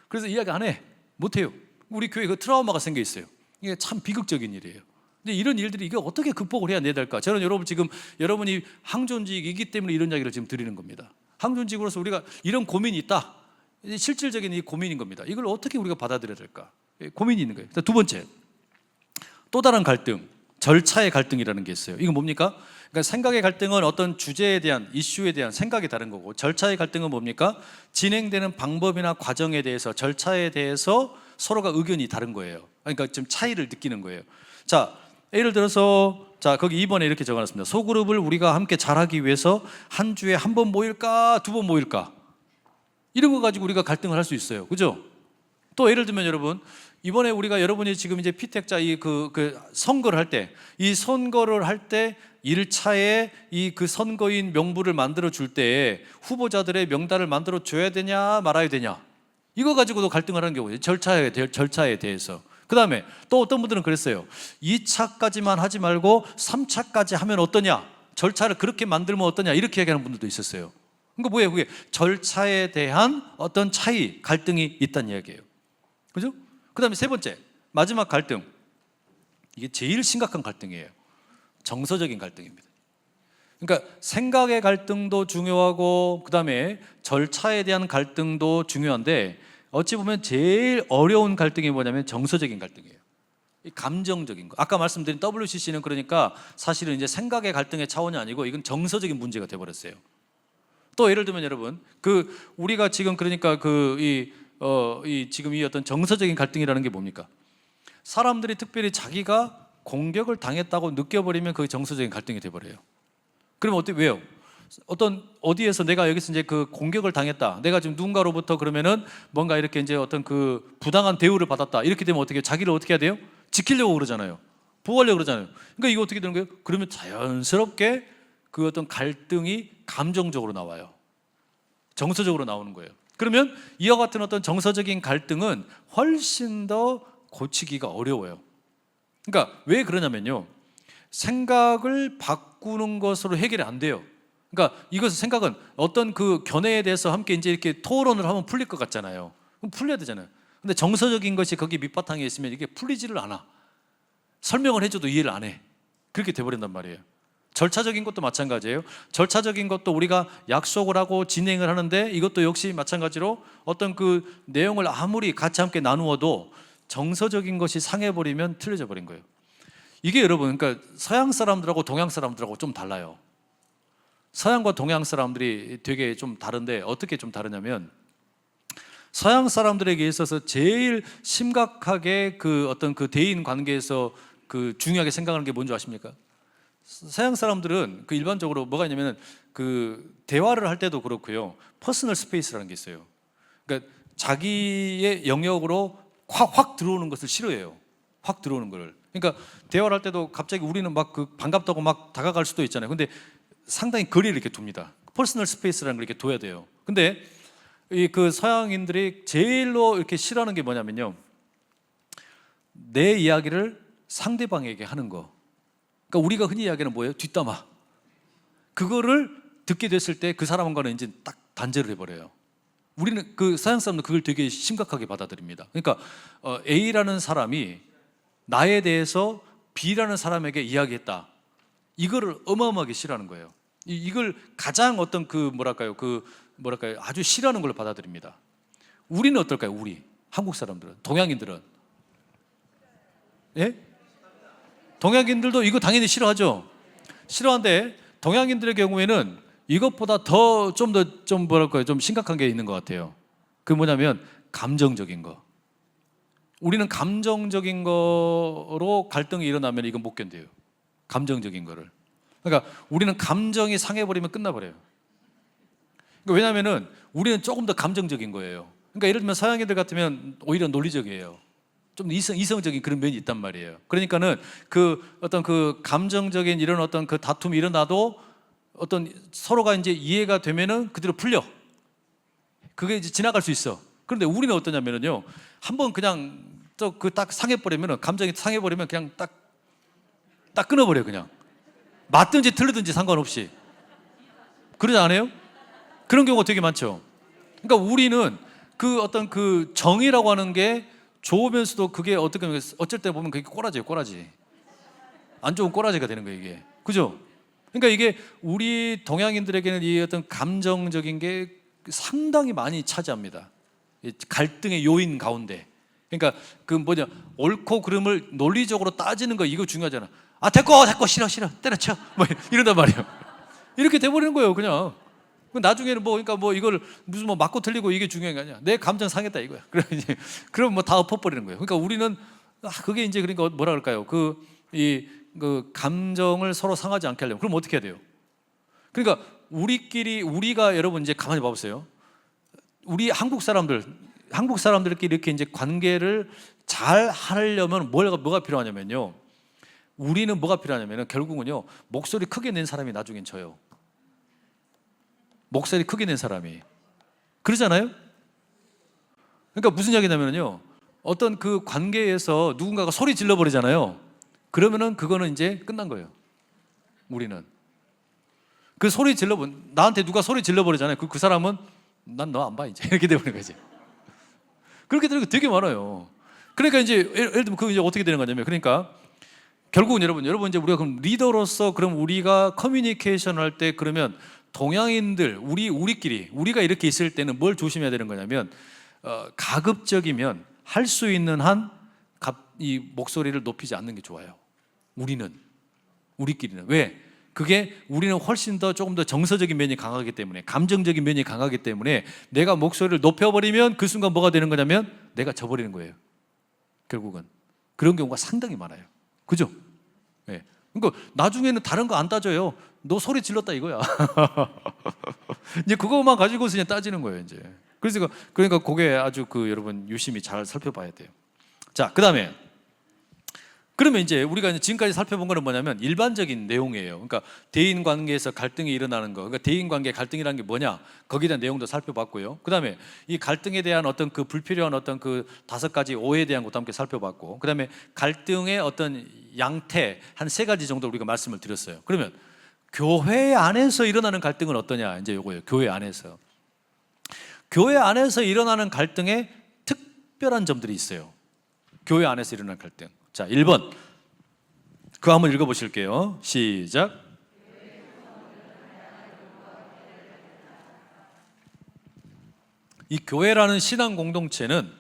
그래서 이야기 안 해. 못 해요. 우리 교회에 그 트라우마가 생겨 있어요. 이게 참 비극적인 일이에요. 근데 이런 일들이 이게 어떻게 극복을 해야 될까? 저는 여러분 지금 여러분이 항존직이기 때문에 이런 이야기를 지금 드리는 겁니다. 항존직으로서 우리가 이런 고민이 있다. 실질적인 이 고민인 겁니다. 이걸 어떻게 우리가 받아들여야 될까? 고민이 있는 거예요. 두 번째, 또 다른 갈등, 절차의 갈등이라는 게 있어요. 이건 뭡니까? 그러니까 생각의 갈등은 어떤 주제에 대한, 이슈에 대한 생각이 다른 거고, 절차의 갈등은 뭡니까? 진행되는 방법이나 과정에 대해서, 절차에 대해서 서로가 의견이 다른 거예요. 그러니까 좀 차이를 느끼는 거예요. 자, 예를 들어서 거기 2번에 이렇게 적어놨습니다. 소그룹을 우리가 함께 잘하기 위해서 한 주에 한 번 모일까, 두 번 모일까? 이런 거 가지고 우리가 갈등을 할 수 있어요. 그죠? 또 예를 들면 여러분, 이번에 우리가 여러분이 지금 이제 피택자 그 선거를 할 때, 이 선거를 할 때 1차에 이 그 선거인 명부를 만들어 줄 때 후보자들의 명단을 만들어 줘야 되냐 말아야 되냐, 이거 가지고도 갈등을 하는 경우예요. 절차에 대해서. 그 다음에 또 어떤 분들은 그랬어요. 2차까지만 하지 말고 3차까지 하면 어떠냐, 절차를 그렇게 만들면 어떠냐, 이렇게 얘기하는 분들도 있었어요. 그러니까 뭐예요? 그게 절차에 대한 어떤 차이, 갈등이 있다는 이야기예요. 그죠? 그 다음에 세 번째, 마지막 갈등. 이게 제일 심각한 갈등이에요. 정서적인 갈등입니다. 그러니까 생각의 갈등도 중요하고, 그 다음에 절차에 대한 갈등도 중요한데, 어찌 보면 제일 어려운 갈등이 뭐냐면 정서적인 갈등이에요. 이 감정적인 거. 아까 말씀드린 WCC는 그러니까 사실은 이제 생각의 갈등의 차원이 아니고 이건 정서적인 문제가 돼버렸어요. 또 예를 들면 여러분, 우리가 지금 그러니까 지금 이 어떤 정서적인 갈등이라는 게 뭡니까? 사람들이 특별히 자기가 공격을 당했다고 느껴버리면 그게 정서적인 갈등이 돼버려요. 그러면 왜요? 어디에서 내가 여기서 이제 그 공격을 당했다, 내가 지금 누군가로부터 그러면은 뭔가 이렇게 이제 어떤 그 부당한 대우를 받았다, 이렇게 되면 어떻게 해요? 자기를 어떻게 해야 돼요? 지키려고 그러잖아요. 보호하려고 그러잖아요. 그러니까 이거 어떻게 되는 거예요? 그러면 자연스럽게 그 어떤 갈등이 감정적으로 나와요. 정서적으로 나오는 거예요. 그러면 이와 같은 어떤 정서적인 갈등은 훨씬 더 고치기가 어려워요. 그러니까 왜 그러냐면요, 생각을 바꾸는 것으로 해결이 안 돼요. 그러니까 생각은 어떤 그 견해에 대해서 함께 이제 이렇게 토론을 하면 풀릴 것 같잖아요. 그럼 풀려야 되잖아요. 근데 정서적인 것이 거기 밑바탕에 있으면 이게 풀리지를 않아. 설명을 해줘도 이해를 안 해. 그렇게 돼버린단 말이에요. 절차적인 것도 마찬가지예요. 절차적인 것도 우리가 약속을 하고 진행을 하는데, 이것도 역시 마찬가지로 어떤 그 내용을 아무리 같이 함께 나누어도 정서적인 것이 상해버리면 틀려져 버린 거예요. 이게 여러분, 그러니까 서양 사람들하고 동양 사람들하고 좀 달라요. 서양과 동양 사람들이 되게 좀 다른데, 어떻게 좀 다르냐면, 서양 사람들에게 있어서 제일 심각하게 그 어떤 그 대인 관계에서 그 중요하게 생각하는 게 뭔지 아십니까? 서양 사람들은 그 일반적으로 뭐가 있냐면, 그 대화를 할 때도 그렇고요, 퍼스널 스페이스라는 게 있어요. 그러니까 자기의 영역으로 확 들어오는 것을 싫어해요. 확 들어오는 거를. 그러니까 대화를 할 때도 갑자기 우리는 막 반갑다고 막 다가갈 수도 있잖아요. 근데 상당히 거리를 이렇게 둡니다. 퍼스널 스페이스라는 걸 이렇게 둬야 돼요. 근데 그 서양인들이 제일로 이렇게 싫어하는 게 뭐냐면요, 내 이야기를 상대방에게 하는 거. 그러니까 우리가 흔히 이야기하는 뭐예요? 뒷담화. 그거를 듣게 됐을 때 그 사람과는 이제 딱 단절을 해버려요. 우리는 그 서양 사람은 그걸 되게 심각하게 받아들입니다. 그러니까 A라는 사람이 나에 대해서 B라는 사람에게 이야기했다, 이거를 어마어마하게 싫어하는 거예요. 이걸 가장 어떤 뭐랄까요 아주 싫어하는 걸로 받아들입니다. 우리는 어떨까요? 우리 한국 사람들은, 동양인들은, 예? 동양인들도 이거 당연히 싫어하죠. 싫어하는데 동양인들의 경우에는 이것보다 더 좀 뭐랄까요 좀 심각한 게 있는 것 같아요. 그게 뭐냐면 감정적인 거. 우리는 감정적인 거로 갈등이 일어나면 이건 못 견뎌요. 감정적인 거를. 그러니까 우리는 감정이 상해버리면 끝나버려요. 그러니까 왜냐하면은 우리는 조금 더 감정적인 거예요. 그러니까 예를 들면 서양인들 같으면 오히려 논리적이에요. 좀 이성적인 그런 면이 있단 말이에요. 그러니까는 어떤 감정적인 이런 어떤 그 다툼이 일어나도 어떤 서로가 이제 이해가 되면은 그대로 풀려. 그게 이제 지나갈 수 있어. 그런데 우리는 어떠냐면은요, 한번 그냥 딱 상해버리면은, 감정이 상해버리면 그냥 딱 끊어버려. 그냥 맞든지 틀리든지 상관없이. 그러지 않아요? 그런 경우가 되게 많죠. 그러니까 우리는 어떤 정의라고 하는 게 좋으면서도 그게 어쩔 때 보면 그게 꼬라지예요. 꼬라지. 안 좋은 꼬라지가 되는 거예요, 이게. 그죠? 그러니까 이게 우리 동양인들에게는 이 어떤 감정적인 게 상당히 많이 차지합니다. 갈등의 요인 가운데. 그러니까 옳고 그름을 논리적으로 따지는 거, 이거 중요하잖아. 됐고 싫어 때려쳐 뭐 이런단 말이에요. 이렇게 돼버리는 거예요, 그냥. 나중에는 이걸 무슨 맞고 틀리고 이게 중요한 게 아니야. 내 감정 상했다 이거야. 그럼 다 엎어버리는 거예요. 그러니까 우리는 그게 이제 그러니까 뭐라 그럴까요? 감정을 서로 상하지 않게 하려면 그럼 어떻게 해야 돼요? 그러니까 우리가 여러분 이제 가만히 봐보세요. 우리 한국 사람들끼리 이렇게 이제 관계를 잘 하려면 뭐가 필요하냐면요. 우리는 뭐가 필요하냐면은 결국은요, 목소리 크게 낸 사람이 나중엔 져요. 목소리 크게 낸 사람이. 그러잖아요? 그러니까 무슨 이야기냐면요, 어떤 그 관계에서 누군가가 소리 질러버리잖아요. 그러면은 그거는 이제 끝난 거예요. 우리는. 그 소리 나한테 누가 소리 질러버리잖아요. 그 사람은 난 너 안 봐, 이제. 이렇게 되버리는 거지. 그렇게 되는 거 되게 많아요. 그러니까 이제 예를 들면 그게 이제 어떻게 되는 거냐면, 그러니까 결국은 여러분 이제 우리가 그럼 리더로서 그럼 우리가 커뮤니케이션 할 때 그러면 동양인들 우리가 이렇게 있을 때는 뭘 조심해야 되는 거냐면 가급적이면 할 수 있는 한 이 목소리를 높이지 않는 게 좋아요. 우리끼리는 왜? 그게 우리는 훨씬 더 조금 더 정서적인 면이 강하기 때문에, 감정적인 면이 강하기 때문에 내가 목소리를 높여버리면 그 순간 뭐가 되는 거냐면 내가 져버리는 거예요. 결국은 그런 경우가 상당히 많아요. 그죠? 네. 그러니까 나중에는 다른 거 안 따져요. 너 소리 질렀다 이거야. 이제 그것만 가지고서 그냥 따지는 거예요, 이제. 그러니까 그게 아주 여러분 유심히 잘 살펴봐야 돼요. 자, 그다음에 그러면 이제 우리가 지금까지 살펴본 거는 뭐냐면 일반적인 내용이에요. 그러니까 대인 관계에서 갈등이 일어나는 거. 그러니까 대인 관계 갈등이라는 게 뭐냐? 거기에 대한 내용도 살펴봤고요. 그다음에 이 갈등에 대한 어떤 불필요한 어떤 5가지 오해에 대한 것도 함께 살펴봤고, 그다음에 갈등의 어떤 양태 한 3가지 정도 우리가 말씀을 드렸어요. 그러면 교회 안에서 일어나는 갈등은 어떠냐? 이제 요거예요. 교회 안에서 일어나는 갈등에 특별한 점들이 있어요. 교회 안에서 일어나는 갈등. 자, 1번. 그거 한번 읽어보실게요. 시작. 이 교회라는 신앙 공동체는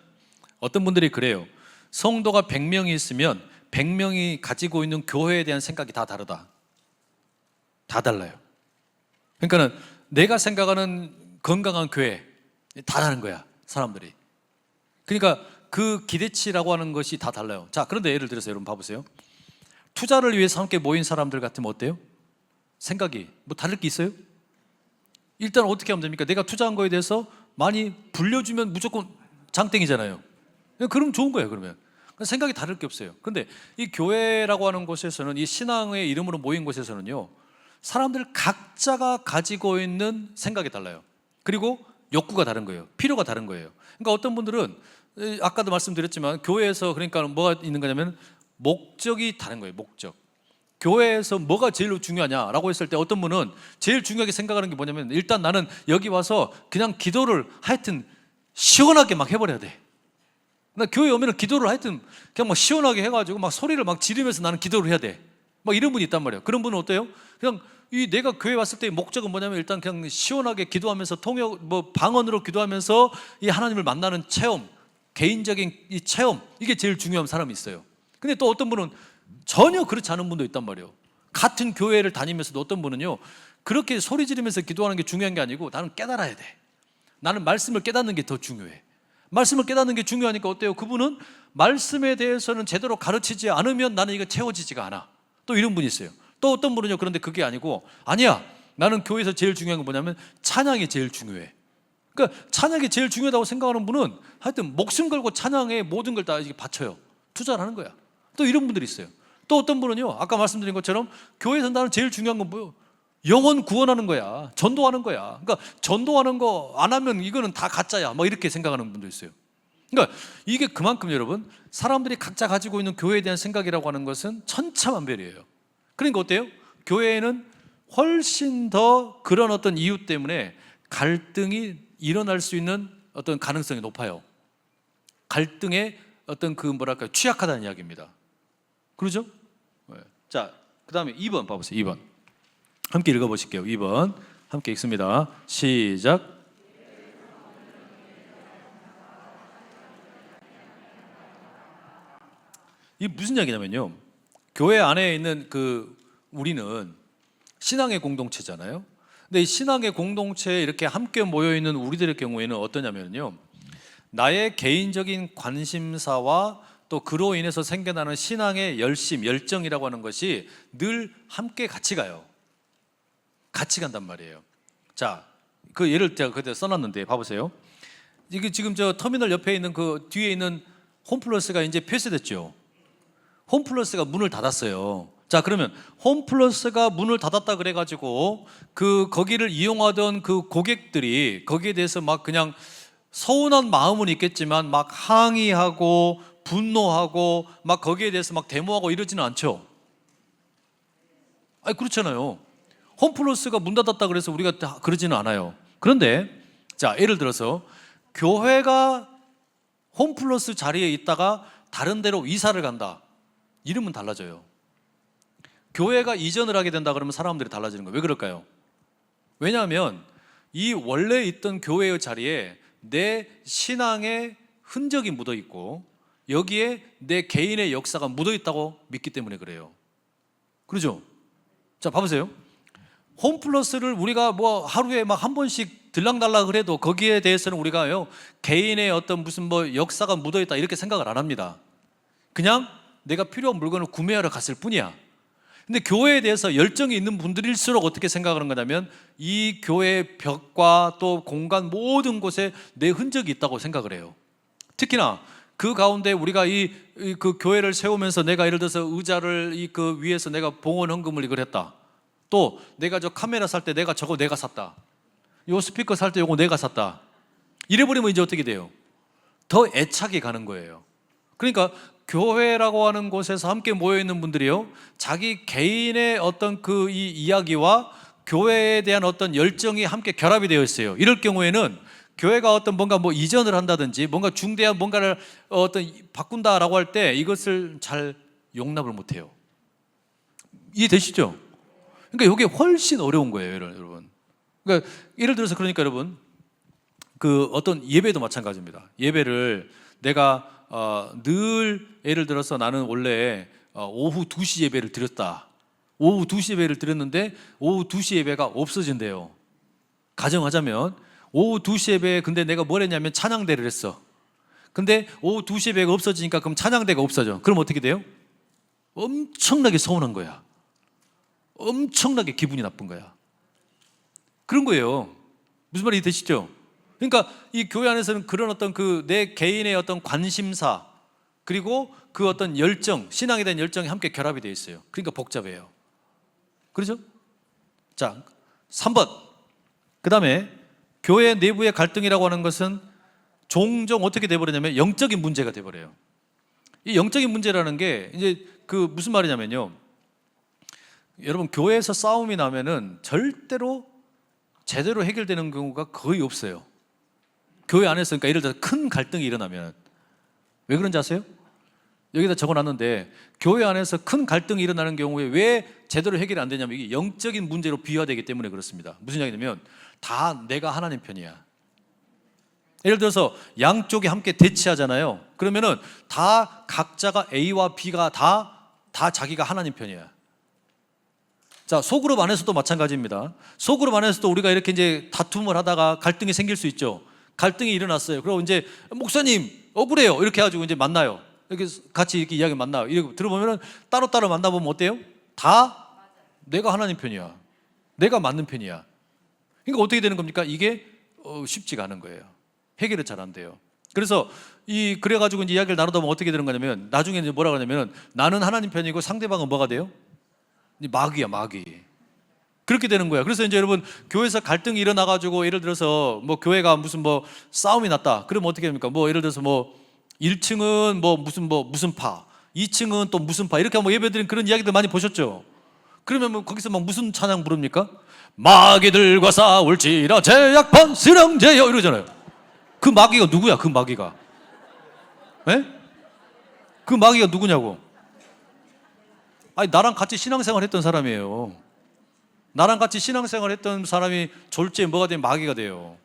어떤 분들이 그래요. 성도가 100명이 있으면 100명이 가지고 있는 교회에 대한 생각이 다 다르다. 다 달라요. 그러니까는 내가 생각하는 건강한 교회 다 다른 거야, 사람들이. 그러니까 그 기대치라고 하는 것이 다 달라요. 자, 그런데 예를 들어서 여러분 봐보세요. 투자를 위해서 함께 모인 사람들 같으면 어때요? 생각이 다를 게 있어요? 일단 어떻게 하면 됩니까? 내가 투자한 거에 대해서 많이 불려주면 무조건 장땡이잖아요. 그럼 좋은 거예요. 그러면 생각이 다를 게 없어요. 그런데 이 교회라고 하는 곳에서는, 이 신앙의 이름으로 모인 곳에서는요, 사람들 각자가 가지고 있는 생각이 달라요. 그리고 욕구가 다른 거예요. 필요가 다른 거예요. 그러니까 어떤 분들은 아까도 말씀드렸지만 교회에서 그러니까 뭐가 있는 거냐면 목적이 다른 거예요. 목적. 교회에서 뭐가 제일 중요하냐라고 했을 때 어떤 분은 제일 중요하게 생각하는 게 뭐냐면, 일단 나는 여기 와서 그냥 기도를 하여튼 시원하게 막 해버려야 돼. 나 교회 오면 기도를 하여튼 그냥 막 시원하게 해가지고 막 소리를 막 지르면서 나는 기도를 해야 돼. 막 이런 분이 있단 말이에요. 그런 분은 어때요? 그냥 이 내가 교회 왔을 때의 목적은 뭐냐면 일단 그냥 시원하게 기도하면서 방언으로 기도하면서 이 하나님을 만나는 체험, 개인적인 이 체험, 이게 제일 중요한 사람이 있어요. 근데 또 어떤 분은 전혀 그렇지 않은 분도 있단 말이에요. 같은 교회를 다니면서도 어떤 분은요, 그렇게 소리 지르면서 기도하는 게 중요한 게 아니고 나는 깨달아야 돼. 나는 말씀을 깨닫는 게 더 중요해. 말씀을 깨닫는 게 중요하니까 어때요? 그분은 말씀에 대해서는 제대로 가르치지 않으면 나는 이거 채워지지가 않아. 또 이런 분이 있어요. 또 어떤 분은요, 그런데 그게 아니고, 아니야, 나는 교회에서 제일 중요한 건 뭐냐면 찬양이 제일 중요해. 그러니까 찬양이 제일 중요하다고 생각하는 분은 하여튼 목숨 걸고 찬양에 모든 걸 다 바쳐요. 투자를 하는 거야. 또 이런 분들이 있어요. 또 어떤 분은요, 아까 말씀드린 것처럼 교회에서 나는 제일 중요한 건 뭐예요? 영혼 구원하는 거야. 전도하는 거야. 그러니까 전도하는 거 안 하면 이거는 다 가짜야. 뭐 이렇게 생각하는 분도 있어요. 그러니까 이게 그만큼 여러분, 사람들이 각자 가지고 있는 교회에 대한 생각이라고 하는 것은 천차만별이에요. 그러니까 어때요? 교회에는 훨씬 더 그런 어떤 이유 때문에 갈등이 일어날 수 있는 어떤 가능성이 높아요. 갈등에 어떤 취약하다는 이야기입니다. 그러죠? 자, 그 다음에 2번 봐보세요. 2번 함께 읽어보실게요. 2번 함께 읽습니다. 시작. 이게 무슨 이야기냐면요, 교회 안에 있는 우리는 신앙의 공동체잖아요. 근데 이 신앙의 공동체에 이렇게 함께 모여 있는 우리들의 경우에는 어떠냐면요, 나의 개인적인 관심사와 또 그로 인해서 생겨나는 신앙의 열심, 열정이라고 하는 것이 늘 함께 같이 가요. 같이 간단 말이에요. 자, 그 예를 제가 그때 써놨는데 봐보세요. 이게 지금 저 터미널 옆에 있는 그 뒤에 있는 홈플러스가 이제 폐쇄됐죠. 홈플러스가 문을 닫았어요. 자, 그러면 홈플러스가 문을 닫았다 그래가지고 거기를 이용하던 그 고객들이 거기에 대해서 막 그냥 서운한 마음은 있겠지만 막 항의하고 분노하고 막 거기에 대해서 막 데모하고 이러지는 않죠. 아니, 그렇잖아요. 홈플러스가 문 닫았다 그래서 우리가 다 그러지는 않아요. 그런데 자, 예를 들어서 교회가 홈플러스 자리에 있다가 다른 데로 이사를 간다. 이러면 달라져요. 교회가 이전을 하게 된다 그러면 사람들이 달라지는 거예요. 왜 그럴까요? 왜냐하면 이 원래 있던 교회의 자리에 내 신앙의 흔적이 묻어 있고 여기에 내 개인의 역사가 묻어 있다고 믿기 때문에 그래요. 그렇죠? 자, 봐보세요. 홈플러스를 우리가 뭐 하루에 막 한 번씩 들락날락 그래도 거기에 대해서는 우리가요, 개인의 어떤 무슨 역사가 묻어 있다 이렇게 생각을 안 합니다. 그냥 내가 필요한 물건을 구매하러 갔을 뿐이야. 근데 교회에 대해서 열정이 있는 분들일수록 어떻게 생각하는 거냐면 이 교회의 벽과 또 공간 모든 곳에 내 흔적이 있다고 생각을 해요. 특히나 그 가운데 우리가 그 교회를 세우면서 내가 예를 들어서 의자를 그 위에서 내가 봉헌 헌금을 이걸 했다. 또 내가 저 카메라 살 때 내가 샀다. 요 스피커 살 때 요거 내가 샀다. 이래버리면 이제 어떻게 돼요? 더 애착이 가는 거예요. 그러니까 교회라고 하는 곳에서 함께 모여있는 분들이요, 자기 개인의 어떤 이 이야기와 교회에 대한 어떤 열정이 함께 결합이 되어 있어요. 이럴 경우에는 교회가 어떤 뭔가 이전을 한다든지 뭔가 중대한 뭔가를 바꾼다라고 할 때 이것을 잘 용납을 못해요. 이해되시죠? 그러니까 이게 훨씬 어려운 거예요, 여러분. 그러니까 예를 들어서 그러니까 여러분, 어떤 예배도 마찬가지입니다. 예배를 내가 늘 예를 들어서 나는 원래 오후 2시 예배를 드렸다. 오후 2시 예배를 드렸는데 오후 2시 예배가 없어진대요. 가정하자면 오후 2시 예배에 근데 내가 뭘 했냐면 찬양대를 했어. 근데 오후 2시 예배가 없어지니까 그럼 찬양대가 없어져. 그럼 어떻게 돼요? 엄청나게 서운한 거야. 엄청나게 기분이 나쁜 거야. 그런 거예요. 무슨 말이 되시죠? 그러니까 이 교회 안에서는 그런 어떤 내 개인의 어떤 관심사 그리고 그 어떤 열정, 신앙에 대한 열정이 함께 결합이 되어 있어요. 그러니까 복잡해요. 그렇죠? 자, 3번. 그 다음에 교회 내부의 갈등이라고 하는 것은 종종 어떻게 돼버리냐면 영적인 문제가 돼버려요. 이 영적인 문제라는 게 이제 무슨 말이냐면요, 여러분, 교회에서 싸움이 나면은 절대로 제대로 해결되는 경우가 거의 없어요. 교회 안에서, 그러니까 예를 들어서 큰 갈등이 일어나면 왜 그런지 아세요? 여기다 적어놨는데 교회 안에서 큰 갈등이 일어나는 경우에 왜 제대로 해결이 안 되냐면 이게 영적인 문제로 비화되기 때문에 그렇습니다. 무슨 이야기냐면 다 내가 하나님 편이야. 예를 들어서 양쪽이 함께 대치하잖아요. 그러면은 다 각자가 A와 B가 다 자기가 하나님 편이야. 자, 소그룹 안에서도 마찬가지입니다. 소그룹 안에서도 우리가 이렇게 이제 다툼을 하다가 갈등이 생길 수 있죠. 갈등이 일어났어요. 그리고 이제 목사님 억울해요. 이렇게 해가지고 이제 만나요. 이렇게 같이 이렇게 이야기 만나요. 이렇게 들어보면은 따로따로 만나보면 어때요? 다 내가 하나님 편이야. 내가 맞는 편이야. 그러니까 어떻게 되는 겁니까? 이게 쉽지가 않은 거예요. 해결이 잘 안 돼요. 그래서 그래가지고 이제 이야기를 나누다 보면 어떻게 되는 거냐면 나중에 이제 뭐라 그러냐면 나는 하나님 편이고 상대방은 뭐가 돼요? 마귀야, 마귀. 그렇게 되는 거야. 그래서 이제 여러분 교회에서 갈등이 일어나가지고 예를 들어서 뭐 교회가 무슨 뭐 싸움이 났다. 그러면 어떻게 됩니까? 뭐 예를 들어서 뭐 1층은 무슨 파, 2층은 또 무슨 파 이렇게 뭐 예배드린 그런 이야기들 많이 보셨죠? 그러면 뭐 거기서 막 무슨 찬양 부릅니까? 마귀들과 싸울지라 제약판 스랑제여 이러잖아요. 그 마귀가 누구야? 그 마귀가? 예? 그 마귀가 누구냐고? 아니 나랑 같이 신앙생활 했던 사람이에요. 나랑 같이 신앙생활 했던 사람이 졸지에 뭐가 되면 마귀가 돼요.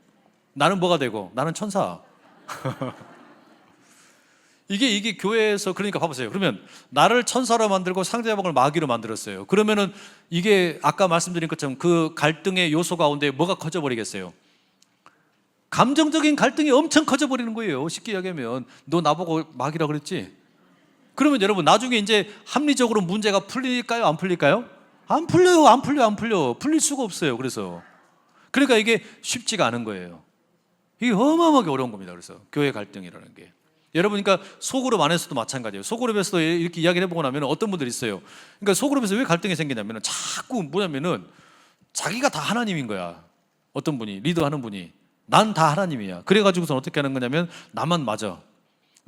나는 뭐가 되고? 나는 천사. 이게 교회에서 그러니까 봐보세요. 그러면 나를 천사로 만들고 상대방을 마귀로 만들었어요. 그러면은 이게 아까 말씀드린 것처럼 그 갈등의 요소 가운데 뭐가 커져버리겠어요? 감정적인 갈등이 엄청 커져버리는 거예요. 쉽게 이야기하면 너 나보고 마귀라 그랬지? 그러면 여러분 나중에 이제 합리적으로 문제가 풀릴까요? 안 풀릴까요? 안 풀려요. 안 풀려. 풀릴 수가 없어요. 그래서 그러니까 이게 쉽지가 않은 거예요. 이게 어마어마하게 어려운 겁니다. 그래서 교회 갈등이라는 게 여러분 그러니까 소그룹 안에서도 마찬가지예요. 소그룹에서도 이렇게 이야기를 해보고 나면 어떤 분들이 있어요. 그러니까 소그룹에서 왜 갈등이 생기냐면 자꾸 뭐냐면은 자기가 다 하나님인 거야. 어떤 분이 리더하는 분이 난 다 하나님이야. 그래가지고선 어떻게 하는 거냐면 나만 맞아.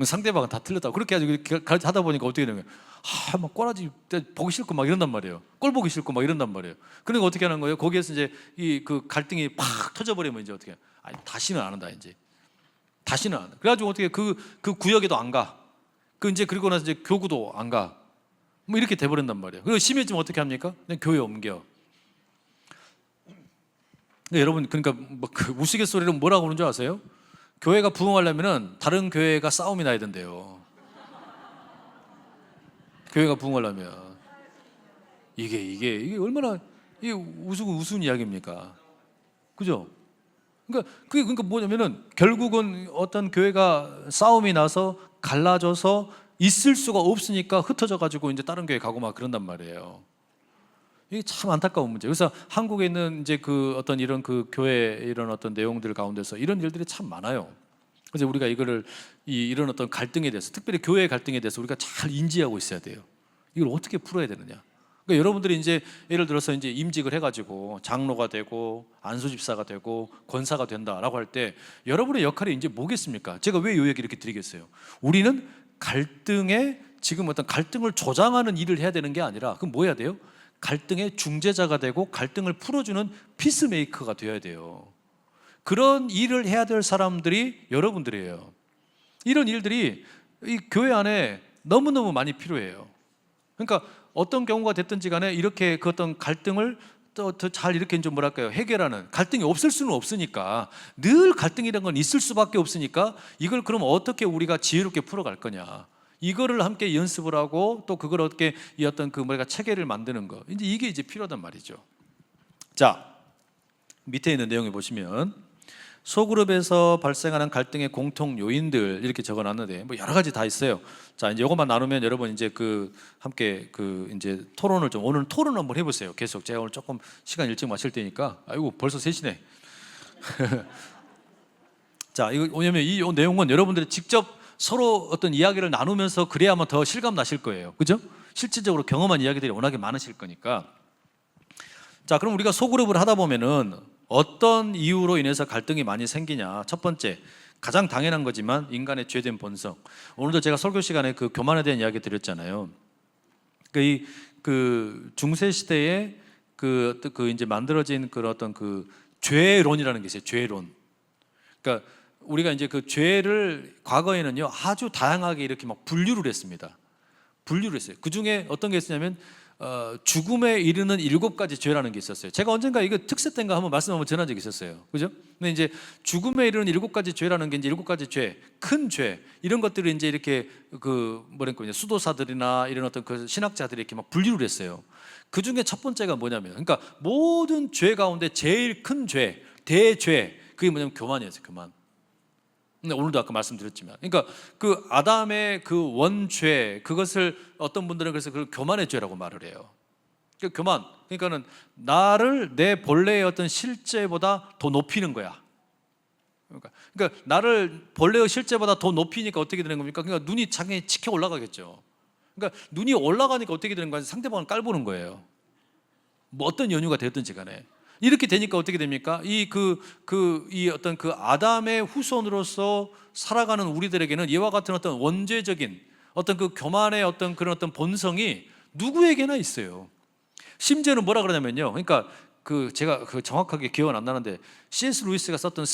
상대방은 다 틀렸다고 그렇게 하다 보니까 어떻게 되는 거예요? 막 꼬라지 보기 싫고 막 이런단 말이에요. 꼴 보기 싫고 막 이런단 말이에요. 그러니까 어떻게 하는 거예요? 거기에서 이제 그 갈등이 팍 터져버리면 이제 어떻게? 아니 다시는 안 한다 이제. 다시는 안 한다. 그래가지고 어떻게 그 구역에도 안 가. 이제 그리고 나서 이제 교구도 안 가. 뭐 이렇게 돼버린단 말이에요. 그리고 심해지면 어떻게 합니까? 그냥 교회 옮겨. 여러분 그러니까 뭐 그 우스갯소리로 뭐라고 그러는 줄 아세요? 교회가 부흥하려면은 다른 교회가 싸움이 나야 된대요. 교회가 부흥하려면 이게 얼마나 이게 우스운 이야기입니까? 그죠? 그러니까 뭐냐면은 결국은 어떤 교회가 싸움이 나서 갈라져서 있을 수가 없으니까 흩어져 가지고 이제 다른 교회 가고 막 그런단 말이에요. 이게 참 안타까운 문제. 그래서 한국에 있는 이제 그 어떤 이런 그 교회 이런 어떤 내용들 가운데서 이런 일들이 참 많아요. 그래서 우리가 이런 어떤 갈등에 대해서 특별히 교회 갈등에 대해서 우리가 잘 인지하고 있어야 돼요. 이걸 어떻게 풀어야 되느냐. 그러니까 여러분들이 이제 예를 들어서 이제 임직을 해가지고 장로가 되고 안수집사가 되고 권사가 된다라고 할 때 여러분의 역할이 이제 뭐겠습니까? 제가 왜 이 얘기 이렇게 드리겠어요? 우리는 지금 어떤 갈등을 조장하는 일을 해야 되는 게 아니라 그럼 뭐 해야 돼요? 갈등의 중재자가 되고 갈등을 풀어주는 피스메이커가 되어야 돼요. 그런 일을 해야 될 사람들이 여러분들이에요. 이런 일들이 이 교회 안에 너무너무 많이 필요해요. 그러니까 어떤 경우가 됐든지 간에 이렇게 그 어떤 갈등을 더 잘 이렇게 좀 뭐랄까요 해결하는 갈등이 없을 수는 없으니까 늘 갈등이라는 건 있을 수밖에 없으니까 이걸 그럼 어떻게 우리가 지혜롭게 풀어갈 거냐 이거를 함께 연습을 하고 또 그걸 어떻게 이 어떤 그 뭐랄까 체계를 만드는 거 이게 이제 필요하단 말이죠. 자 밑에 있는 내용을 보시면 소그룹에서 발생하는 갈등의 공통 요인들 이렇게 적어놨는데 뭐 여러 가지 다 있어요. 자 이제 이것만 나누면 여러분 이제 함께 이제 토론을 오늘 토론 한번 해보세요. 계속 제가 오늘 조금 시간 일찍 마칠 테니까 아이고 벌써 3시네. 자 이거 왜냐면 이 내용은 여러분들이 직접 서로 어떤 이야기를 나누면서 그래야만 더 실감 나실 거예요. 그죠? 실질적으로 경험한 이야기들이 워낙에 많으실 거니까. 자 그럼 우리가 소그룹을 하다 보면은 어떤 이유로 인해서 갈등이 많이 생기냐? 첫 번째, 가장 당연한 거지만 인간의 죄된 본성. 오늘도 제가 설교 시간에 그 교만에 대한 이야기 드렸잖아요. 그 중세 시대에 이제 만들어진 그런 어떤 그 죄론이라는 게 있어요. 죄론. 그러니까 우리가 이제 그 죄를 과거에는요 아주 다양하게 이렇게 막 분류를 했습니다. 분류를 했어요. 그 중에 어떤 게 있었냐면 죽음에 이르는 7가지 죄라는 게 있었어요. 제가 언젠가 이거 특세 때인가 한번 말씀 한번 전한 적이 있었어요. 그죠? 근데 이제 죽음에 이르는 7가지 죄라는 게 이제 7가지 죄, 큰 죄, 이런 것들을 이제 이렇게 그 뭐랄까 수도사들이나 이런 어떤 그 신학자들이 이렇게 막 분류를 했어요. 그 중에 첫 번째가 뭐냐면, 그러니까 모든 죄 가운데 제일 큰 죄, 대죄, 그게 뭐냐면 교만이었어요. 교만. 근데 오늘도 아까 말씀드렸지만, 그러니까 그 아담의 그 원죄, 그것을 어떤 분들은 그래서 그걸 교만의 죄라고 말을 해요. 그러니까 교만, 그러니까는 나를 내 본래의 어떤 실제보다 더 높이는 거야. 그러니까 나를 본래의 실제보다 더 높이니까 어떻게 되는 겁니까? 그러니까 눈이 당연히 치켜 올라가겠죠. 그러니까 눈이 올라가니까 어떻게 되는 거야? 상대방을 깔보는 거예요. 뭐 어떤 연유가 되었든지 간에. 이렇게 되니까 어떻게 됩니까? 이 어떤 그 아담의 후손으로서 살아가는 우리들에게는 이와 같은 어떤 원죄적인 어떤 그 교만의 어떤 그런 어떤 본성이 누구에게나 있어요. 심지어는 뭐라 그러냐면요. 그러니까 제가 정확하게 기억은 안 나는데 C.S. 루이스가 썼던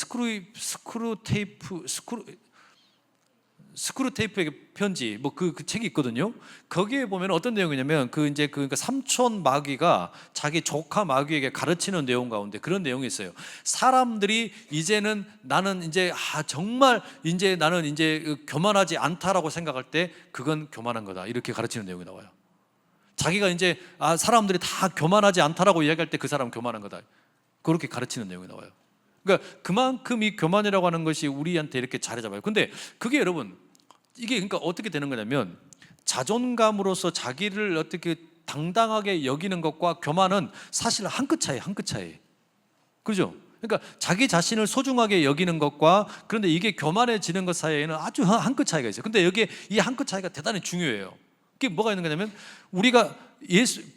스크루테이프의 편지, 뭐 그 책이 있거든요. 거기에 보면 어떤 내용이냐면 그러니까 삼촌 마귀가 자기 조카 마귀에게 가르치는 내용 가운데 그런 내용이 있어요. 사람들이 이제는 나는 이제 정말 이제 나는 이제 교만하지 않다라고 생각할 때 그건 교만한 거다, 이렇게 가르치는 내용이 나와요. 자기가 이제 사람들이 다 교만하지 않다라고 이야기할 때 그 사람은 교만한 거다, 그렇게 가르치는 내용이 나와요. 그러니까 그만큼 이 교만이라고 하는 것이 우리한테 이렇게 자리 잡아요. 근데 그게 여러분, 이게 그러니까 어떻게 되는 거냐면 자존감으로서 자기를 어떻게 당당하게 여기는 것과 교만은 사실 한 끗 차이, 한 끗 차이. 그죠? 그러니까 자기 자신을 소중하게 여기는 것과, 그런데 이게 교만해지는 것 사이에는 아주 한 끗 차이가 있어요. 근데 여기에 이 한 끗 차이가 대단히 중요해요. 그게 뭐가 있는 거냐면 우리가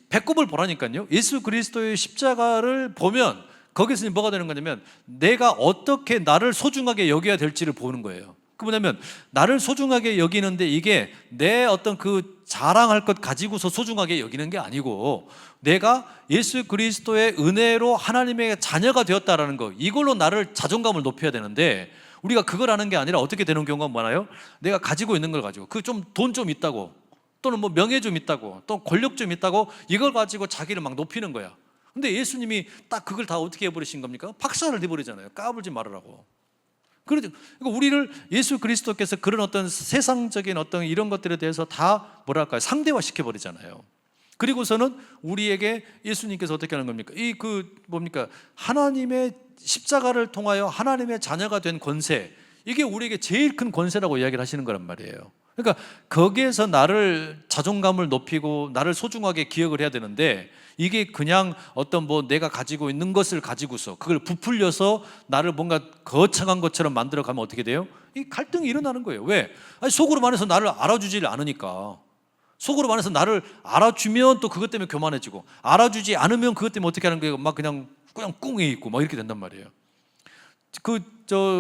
배꼽을 보라니까요. 예수 그리스도의 십자가를 보면 거기서 뭐가 되는 거냐면 내가 어떻게 나를 소중하게 여겨야 될지를 보는 거예요. 그 뭐냐면 나를 소중하게 여기는데 이게 내 어떤 그 자랑할 것 가지고서 소중하게 여기는 게 아니고 내가 예수 그리스도의 은혜로 하나님의 자녀가 되었다라는 거, 이걸로 나를 자존감을 높여야 되는데 우리가 그걸 하는 게 아니라 어떻게 되는 경우가 많아요? 내가 가지고 있는 걸 가지고 돈 좀 있다고, 또는 뭐 명예 좀 있다고, 또 권력 좀 있다고 이걸 가지고 자기를 막 높이는 거야. 근데 예수님이 딱 그걸 다 어떻게 해버리신 겁니까? 박살을 내버리잖아요. 까불지 말으라고. 그러니까 우리를 예수 그리스도께서 그런 어떤 세상적인 어떤 이런 것들에 대해서 다 뭐랄까요? 상대화 시켜버리잖아요. 그리고서는 우리에게 예수님께서 어떻게 하는 겁니까? 뭡니까? 하나님의 십자가를 통하여 하나님의 자녀가 된 권세, 이게 우리에게 제일 큰 권세라고 이야기를 하시는 거란 말이에요. 그러니까 거기에서 나를 자존감을 높이고 나를 소중하게 기억을 해야 되는데 이게 그냥 어떤 뭐 내가 가지고 있는 것을 가지고서 그걸 부풀려서 나를 뭔가 거창한 것처럼 만들어 가면 어떻게 돼요? 이 갈등이 일어나는 거예요. 왜? 속으로 말해서 나를 알아주질 않으니까. 속으로 말해서 나를 알아주면 또 그것 때문에 교만해지고, 알아주지 않으면 그것 때문에 어떻게 하는 거예요? 막 그냥 꿍에 있고 막 이렇게 된단 말이에요.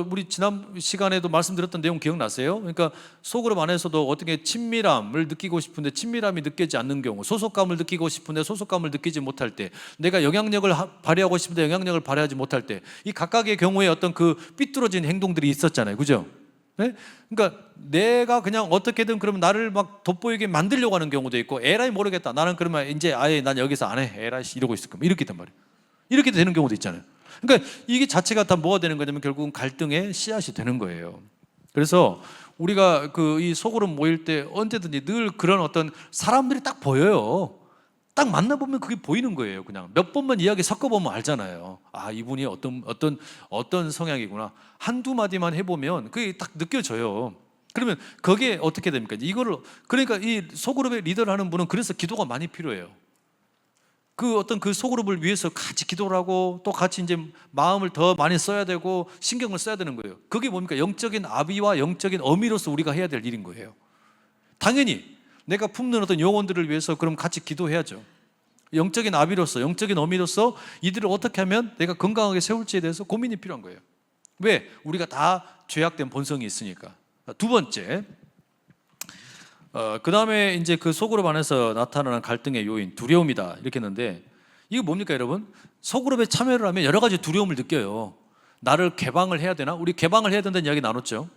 우리 지난 시간에도 말씀드렸던 내용 기억나세요? 그러니까 속으로 안에서도 어떻게 친밀함을 느끼고 싶은데 친밀함이 느껴지지 않는 경우, 소속감을 느끼고 싶은데 소속감을 느끼지 못할 때, 내가 영향력을 발휘하고 싶은데 영향력을 발휘하지 못할 때, 이 각각의 경우에 어떤 그 삐뚤어진 행동들이 있었잖아요. 그죠? 네? 그러니까 내가 그냥 어떻게든 그러면 나를 막 돋보이게 만들려고 하는 경우도 있고, 에라이 모르겠다, 나는 그러면 이제 아예 난 여기서 안 해, 에라이 이러고 있을 거면 이렇게 단 말이에요. 이렇게 되는 경우도 있잖아요. 그러니까 이게 자체가 다 뭐가 되는 거냐면 결국은 갈등의 씨앗이 되는 거예요. 그래서 우리가 이 속으로 모일 때 언제든지 늘 그런 어떤 사람들이 딱 보여요. 딱 만나보면 그게 보이는 거예요. 그냥 몇 번만 이야기 섞어보면 알잖아요. 이분이 어떤 성향이구나. 한두 마디만 해보면 그게 딱 느껴져요. 그러면 거기에 어떻게 됩니까? 그러니까 이 소그룹의 리더를 하는 분은 그래서 기도가 많이 필요해요. 그 소그룹을 위해서 같이 기도를 하고 또 같이 이제 마음을 더 많이 써야 되고 신경을 써야 되는 거예요. 그게 뭡니까? 영적인 아비와 영적인 어미로서 우리가 해야 될 일인 거예요. 당연히 내가 품는 어떤 영혼들을 위해서 그럼 같이 기도해야죠. 영적인 아비로서, 영적인 어미로서 이들을 어떻게 하면 내가 건강하게 세울지에 대해서 고민이 필요한 거예요. 왜? 우리가 다 죄악된 본성이 있으니까. 두 번째, 그 다음에 이제 그 소그룹 안에서 나타나는 갈등의 요인, 두려움이다, 이렇게 했는데, 이거 뭡니까 여러분? 소그룹에 참여를 하면 여러 가지 두려움을 느껴요. 나를 개방을 해야 되나? 우리 개방을 해야 된다는 이야기 나눴죠.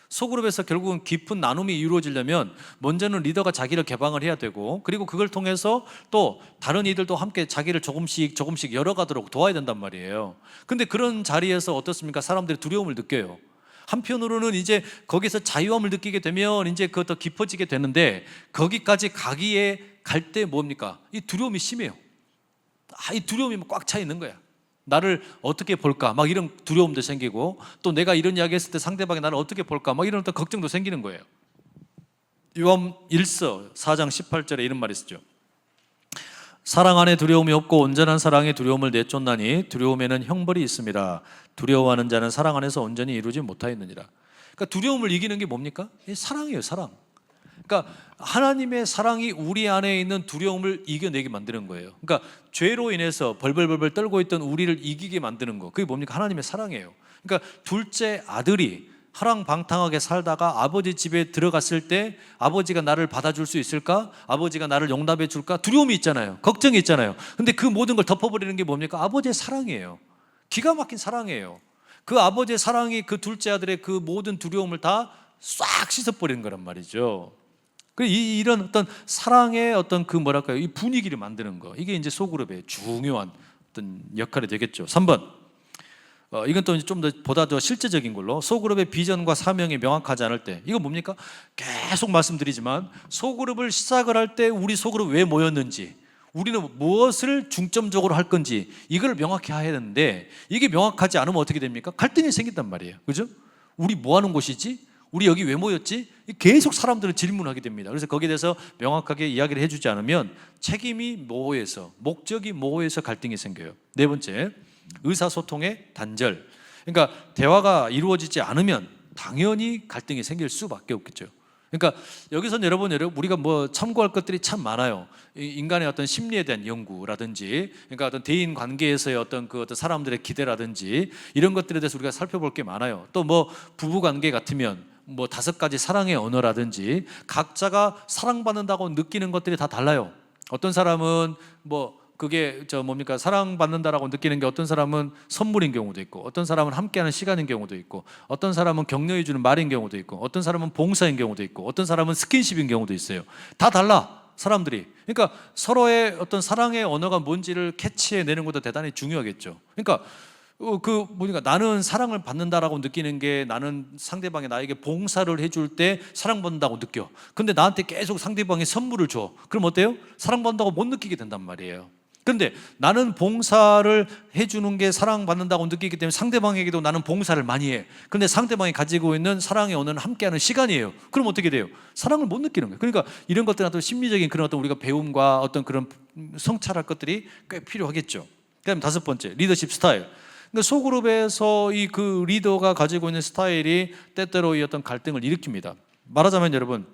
소그룹에서 결국은 깊은 나눔이 이루어지려면 먼저는 리더가 자기를 개방을 해야 되고, 그리고 그걸 통해서 또 다른 이들도 함께 자기를 조금씩 열어가도록 도와야 된단 말이에요. 근데 그런 자리에서 어떻습니까? 사람들이 두려움을 느껴요. 한편으로는 이제 거기서 자유함을 느끼게 되면 이제 그것 더 깊어지게 되는데, 거기까지 가기에 갈 때 뭡니까? 이 두려움이 심해요. 이 두려움이 꽉 차 있는 거야. 나를 어떻게 볼까? 막 이런 두려움도 생기고, 또 내가 이런 이야기 했을 때 상대방이 나를 어떻게 볼까? 막 이런 또 걱정도 생기는 거예요. 요한 1서 4장 18절에 이런 말이 있죠. 사랑 안에 두려움이 없고 온전한 사랑이 두려움을 내쫓나니 두려움에는 형벌이 있습니다. 두려워하는 자는 사랑 안에서 온전히 이루지 못하였느니라. 그러니까 두려움을 이기는 게 뭡니까? 사랑이에요, 사랑. 그러니까 하나님의 사랑이 우리 안에 있는 두려움을 이겨내게 만드는 거예요. 그러니까 죄로 인해서 벌벌벌 떨고 있던 우리를 이기게 만드는 거, 그게 뭡니까? 하나님의 사랑이에요. 그러니까 둘째 아들이 하랑방탕하게 살다가 아버지 집에 들어갔을 때 아버지가 나를 받아줄 수 있을까? 아버지가 나를 용납해 줄까? 두려움이 있잖아요. 걱정이 있잖아요. 근데 그 모든 걸 덮어버리는 게 뭡니까? 아버지의 사랑이에요. 기가 막힌 사랑이에요. 그 아버지의 사랑이 그 둘째 아들의 그 모든 두려움을 다 싹 씻어버리는 거란 말이죠. 이런 어떤 사랑의 어떤 그 뭐랄까요, 이 분위기를 만드는 거, 이게 이제 소그룹의 중요한 어떤 역할이 되겠죠. 3번, 이건 또 좀 더 보다 더 실제적인 걸로, 소그룹의 비전과 사명이 명확하지 않을 때, 이거 뭡니까? 계속 말씀드리지만 소그룹을 시작을 할 때 우리 소그룹 왜 모였는지, 우리는 무엇을 중점적으로 할 건지 이걸 명확히 해야 되는데, 이게 명확하지 않으면 어떻게 됩니까? 갈등이 생긴단 말이에요. 그죠? 우리 뭐 하는 곳이지? 우리 여기 왜 모였지? 계속 사람들은 질문하게 됩니다. 그래서 거기에 대해서 명확하게 이야기를 해주지 않으면 책임이 모호해서, 목적이 모호해서 갈등이 생겨요. 네 번째, 의사소통의 단절. 그러니까 대화가 이루어지지 않으면 당연히 갈등이 생길 수밖에 없겠죠. 그러니까 여기서는 여러분 우리가 뭐 참고할 것들이 참 많아요. 인간의 어떤 심리에 대한 연구라든지, 그러니까 어떤 대인 관계에서의 어떤 그 어떤 사람들의 기대라든지, 이런 것들에 대해서 우리가 살펴볼 게 많아요. 또 뭐 부부 관계 같으면 뭐 5가지 사랑의 언어라든지, 각자가 사랑받는다고 느끼는 것들이 다 달라요. 어떤 사람은 뭐 그게 사랑받는다라고 느끼는 게, 어떤 사람은 선물인 경우도 있고, 어떤 사람은 함께하는 시간인 경우도 있고, 어떤 사람은 격려해 주는 말인 경우도 있고, 어떤 사람은 봉사인 경우도 있고, 어떤 사람은 스킨십인 경우도 있어요. 다 달라, 사람들이. 그러니까 서로의 어떤 사랑의 언어가 뭔지를 캐치해내는 것도 대단히 중요하겠죠. 그러니까 나는 사랑을 받는다라고 느끼는 게, 나는 상대방이 나에게 봉사를 해줄 때 사랑받는다고 느껴. 근데 나한테 계속 상대방이 선물을 줘. 그럼 어때요? 사랑받는다고 못 느끼게 된단 말이에요. 근데 나는 봉사를 해주는 게 사랑받는다고 느끼기 때문에 상대방에게도 나는 봉사를 많이 해. 근데 상대방이 가지고 있는 사랑의 언어는 함께하는 시간이에요. 그럼 어떻게 돼요? 사랑을 못 느끼는 거예요. 그러니까 이런 것들은 어떤 심리적인 그런 어떤 우리가 배움과 어떤 그런 성찰할 것들이 꽤 필요하겠죠. 그다음에 5번째, 리더십 스타일. 그러니까 소그룹에서 이 그 리더가 가지고 있는 스타일이 때때로 이 어떤 갈등을 일으킵니다. 말하자면 여러분,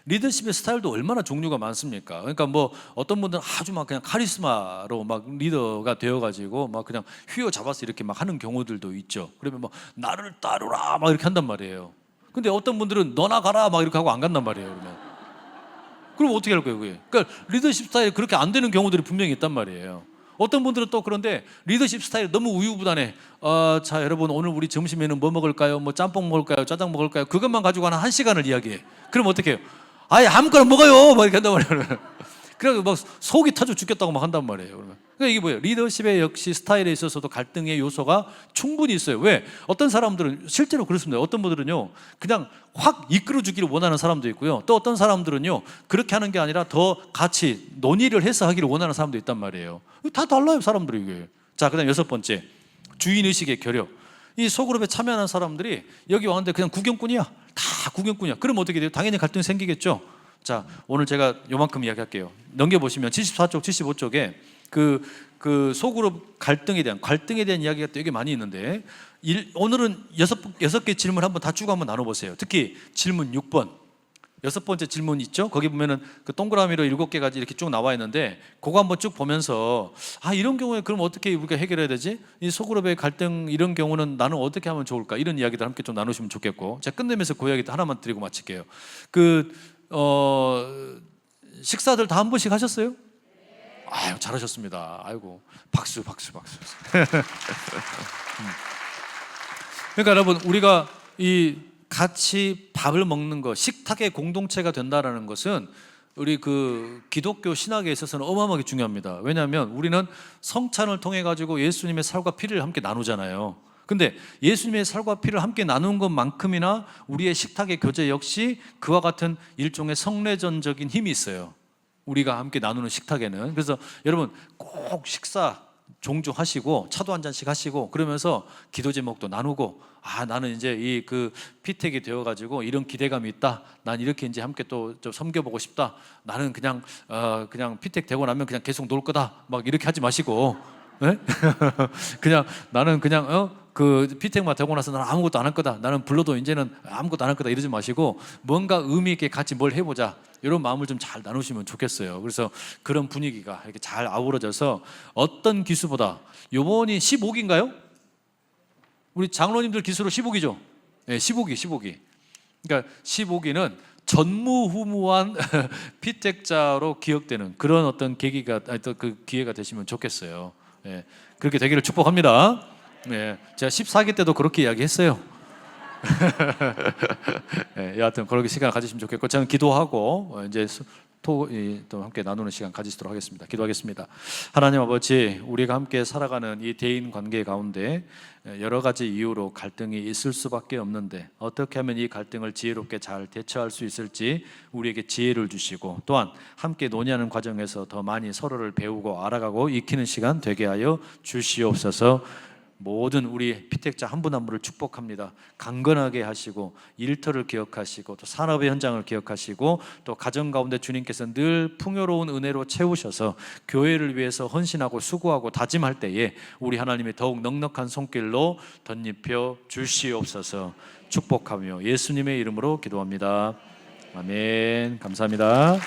리더십의 스타일도 얼마나 종류가 많습니까? 그러니까 뭐 어떤 분들은 아주 막 그냥 카리스마로 막 리더가 되어가지고 막 그냥 휘어잡아서 이렇게 막 하는 경우들도 있죠. 그러면 막 나를 따르라 막 이렇게 한단 말이에요. 근데 어떤 분들은 너나 가라 막 이렇게 하고 안 간단 말이에요. 그럼 어떻게 할 거예요, 그게? 그러니까 리더십 스타일이 그렇게 안 되는 경우들이 분명히 있단 말이에요. 어떤 분들은 또 그런데 리더십 스타일이 너무 우유부단해. 자 여러분, 오늘 우리 점심에는 뭐 먹을까요? 뭐 짬뽕 먹을까요? 짜장 먹을까요? 그것만 가지고 한 1시간을 이야기해. 그럼 어떻게 해요? 아예 아무거나 먹어요 막 이렇게 한단 말이에요. 그래서 막 속이 터져 죽겠다고 막 한단 말이에요. 그러니까 이게 뭐예요? 리더십의 역시 스타일에 있어서도 갈등의 요소가 충분히 있어요. 왜? 어떤 사람들은 실제로 그렇습니다. 어떤 분들은요 그냥 확 이끌어주기를 원하는 사람도 있고요, 또 어떤 사람들은요 그렇게 하는 게 아니라 더 같이 논의를 해서 하기를 원하는 사람도 있단 말이에요. 다 달라요, 사람들이. 이게. 자, 그다음 6번째, 주인의식의 결여. 이 소그룹에 참여하는 사람들이 여기 왔는데 그냥 구경꾼이야. 다 구경꾼이야. 그럼 어떻게 돼요? 당연히 갈등이 생기겠죠. 자, 오늘 제가 요만큼 이야기할게요. 넘겨보시면 74쪽, 75쪽에 그 소그룹 갈등에 대한 이야기가 되게 많이 있는데, 오늘은 6개 질문 한번 다 쭉 한번 나눠보세요. 특히 질문 6번. 6번째 질문 있죠? 거기 보면은 그 동그라미로 7개가 이렇게 쭉 나와 있는데, 그거 한번 쭉 보면서 이런 경우에 그럼 어떻게 우리가 해결해야 되지? 이 소그룹의 갈등 이런 경우는 나는 어떻게 하면 좋을까? 이런 이야기들 함께 좀 나누시면 좋겠고, 제가 끝내면서 그 이야기 하나만 드리고 마칠게요. 식사들 다 한 번씩 하셨어요? 아유, 잘하셨습니다. 아이고, 박수. 그러니까 여러분, 우리가 이 같이 밥을 먹는 것, 식탁의 공동체가 된다라는 것은 우리 그 기독교 신학에 있어서는 어마어마하게 중요합니다. 왜냐하면 우리는 성찬을 통해 가지고 예수님의 살과 피를 함께 나누잖아요. 근데 예수님의 살과 피를 함께 나누는 것만큼이나 우리의 식탁의 교제 역시 그와 같은 일종의 성례전적인 힘이 있어요. 우리가 함께 나누는 식탁에는. 그래서 여러분 꼭 식사 종종 하시고 차도 한 잔씩 하시고 그러면서 기도 제목도 나누고, 나는 이제 이 그 피택이 되어 가지고 이런 기대감이 있다. 난 이렇게 이제 함께 또 좀 섬겨보고 싶다. 나는 그냥 피택 되고 나면 그냥 계속 놀 거다. 막 이렇게 하지 마시고, 네? 그냥 나는 그냥 그 피택만 되고 나서 나는 아무것도 안 할 거다. 나는 불러도 이제는 아무것도 안 할 거다. 이러지 마시고 뭔가 의미 있게 같이 뭘 해보자. 이런 마음을 좀 잘 나누시면 좋겠어요. 그래서 그런 분위기가 이렇게 잘 아우러져서 어떤 기수보다, 요번이 15기인가요? 우리 장로님들 기수로 15기죠? 네, 15기. 그러니까 15기는 전무후무한 피택자로 기억되는 그런 어떤 계기가, 그 기회가 되시면 좋겠어요. 네, 그렇게 되기를 축복합니다. 네, 제가 14기 때도 그렇게 이야기했어요. 네, 여하튼 그렇게 시간을 가지시면 좋겠고, 저는 기도하고 이제 또 함께 나누는 시간 가지도록 하겠습니다. 기도하겠습니다. 하나님 아버지, 우리가 함께 살아가는 이 대인 관계 가운데 여러 가지 이유로 갈등이 있을 수밖에 없는데, 어떻게 하면 이 갈등을 지혜롭게 잘 대처할 수 있을지 우리에게 지혜를 주시고, 또한 함께 논의하는 과정에서 더 많이 서로를 배우고 알아가고 익히는 시간 되게 하여 주시옵소서. 모든 우리 피택자 한 분 한 분을 축복합니다. 강건하게 하시고 일터를 기억하시고 또 산업의 현장을 기억하시고 또 가정 가운데 주님께서 늘 풍요로운 은혜로 채우셔서 교회를 위해서 헌신하고 수고하고 다짐할 때에 우리 하나님의 더욱 넉넉한 손길로 덧입혀 주시옵소서. 축복하며 예수님의 이름으로 기도합니다. 아멘. 감사합니다.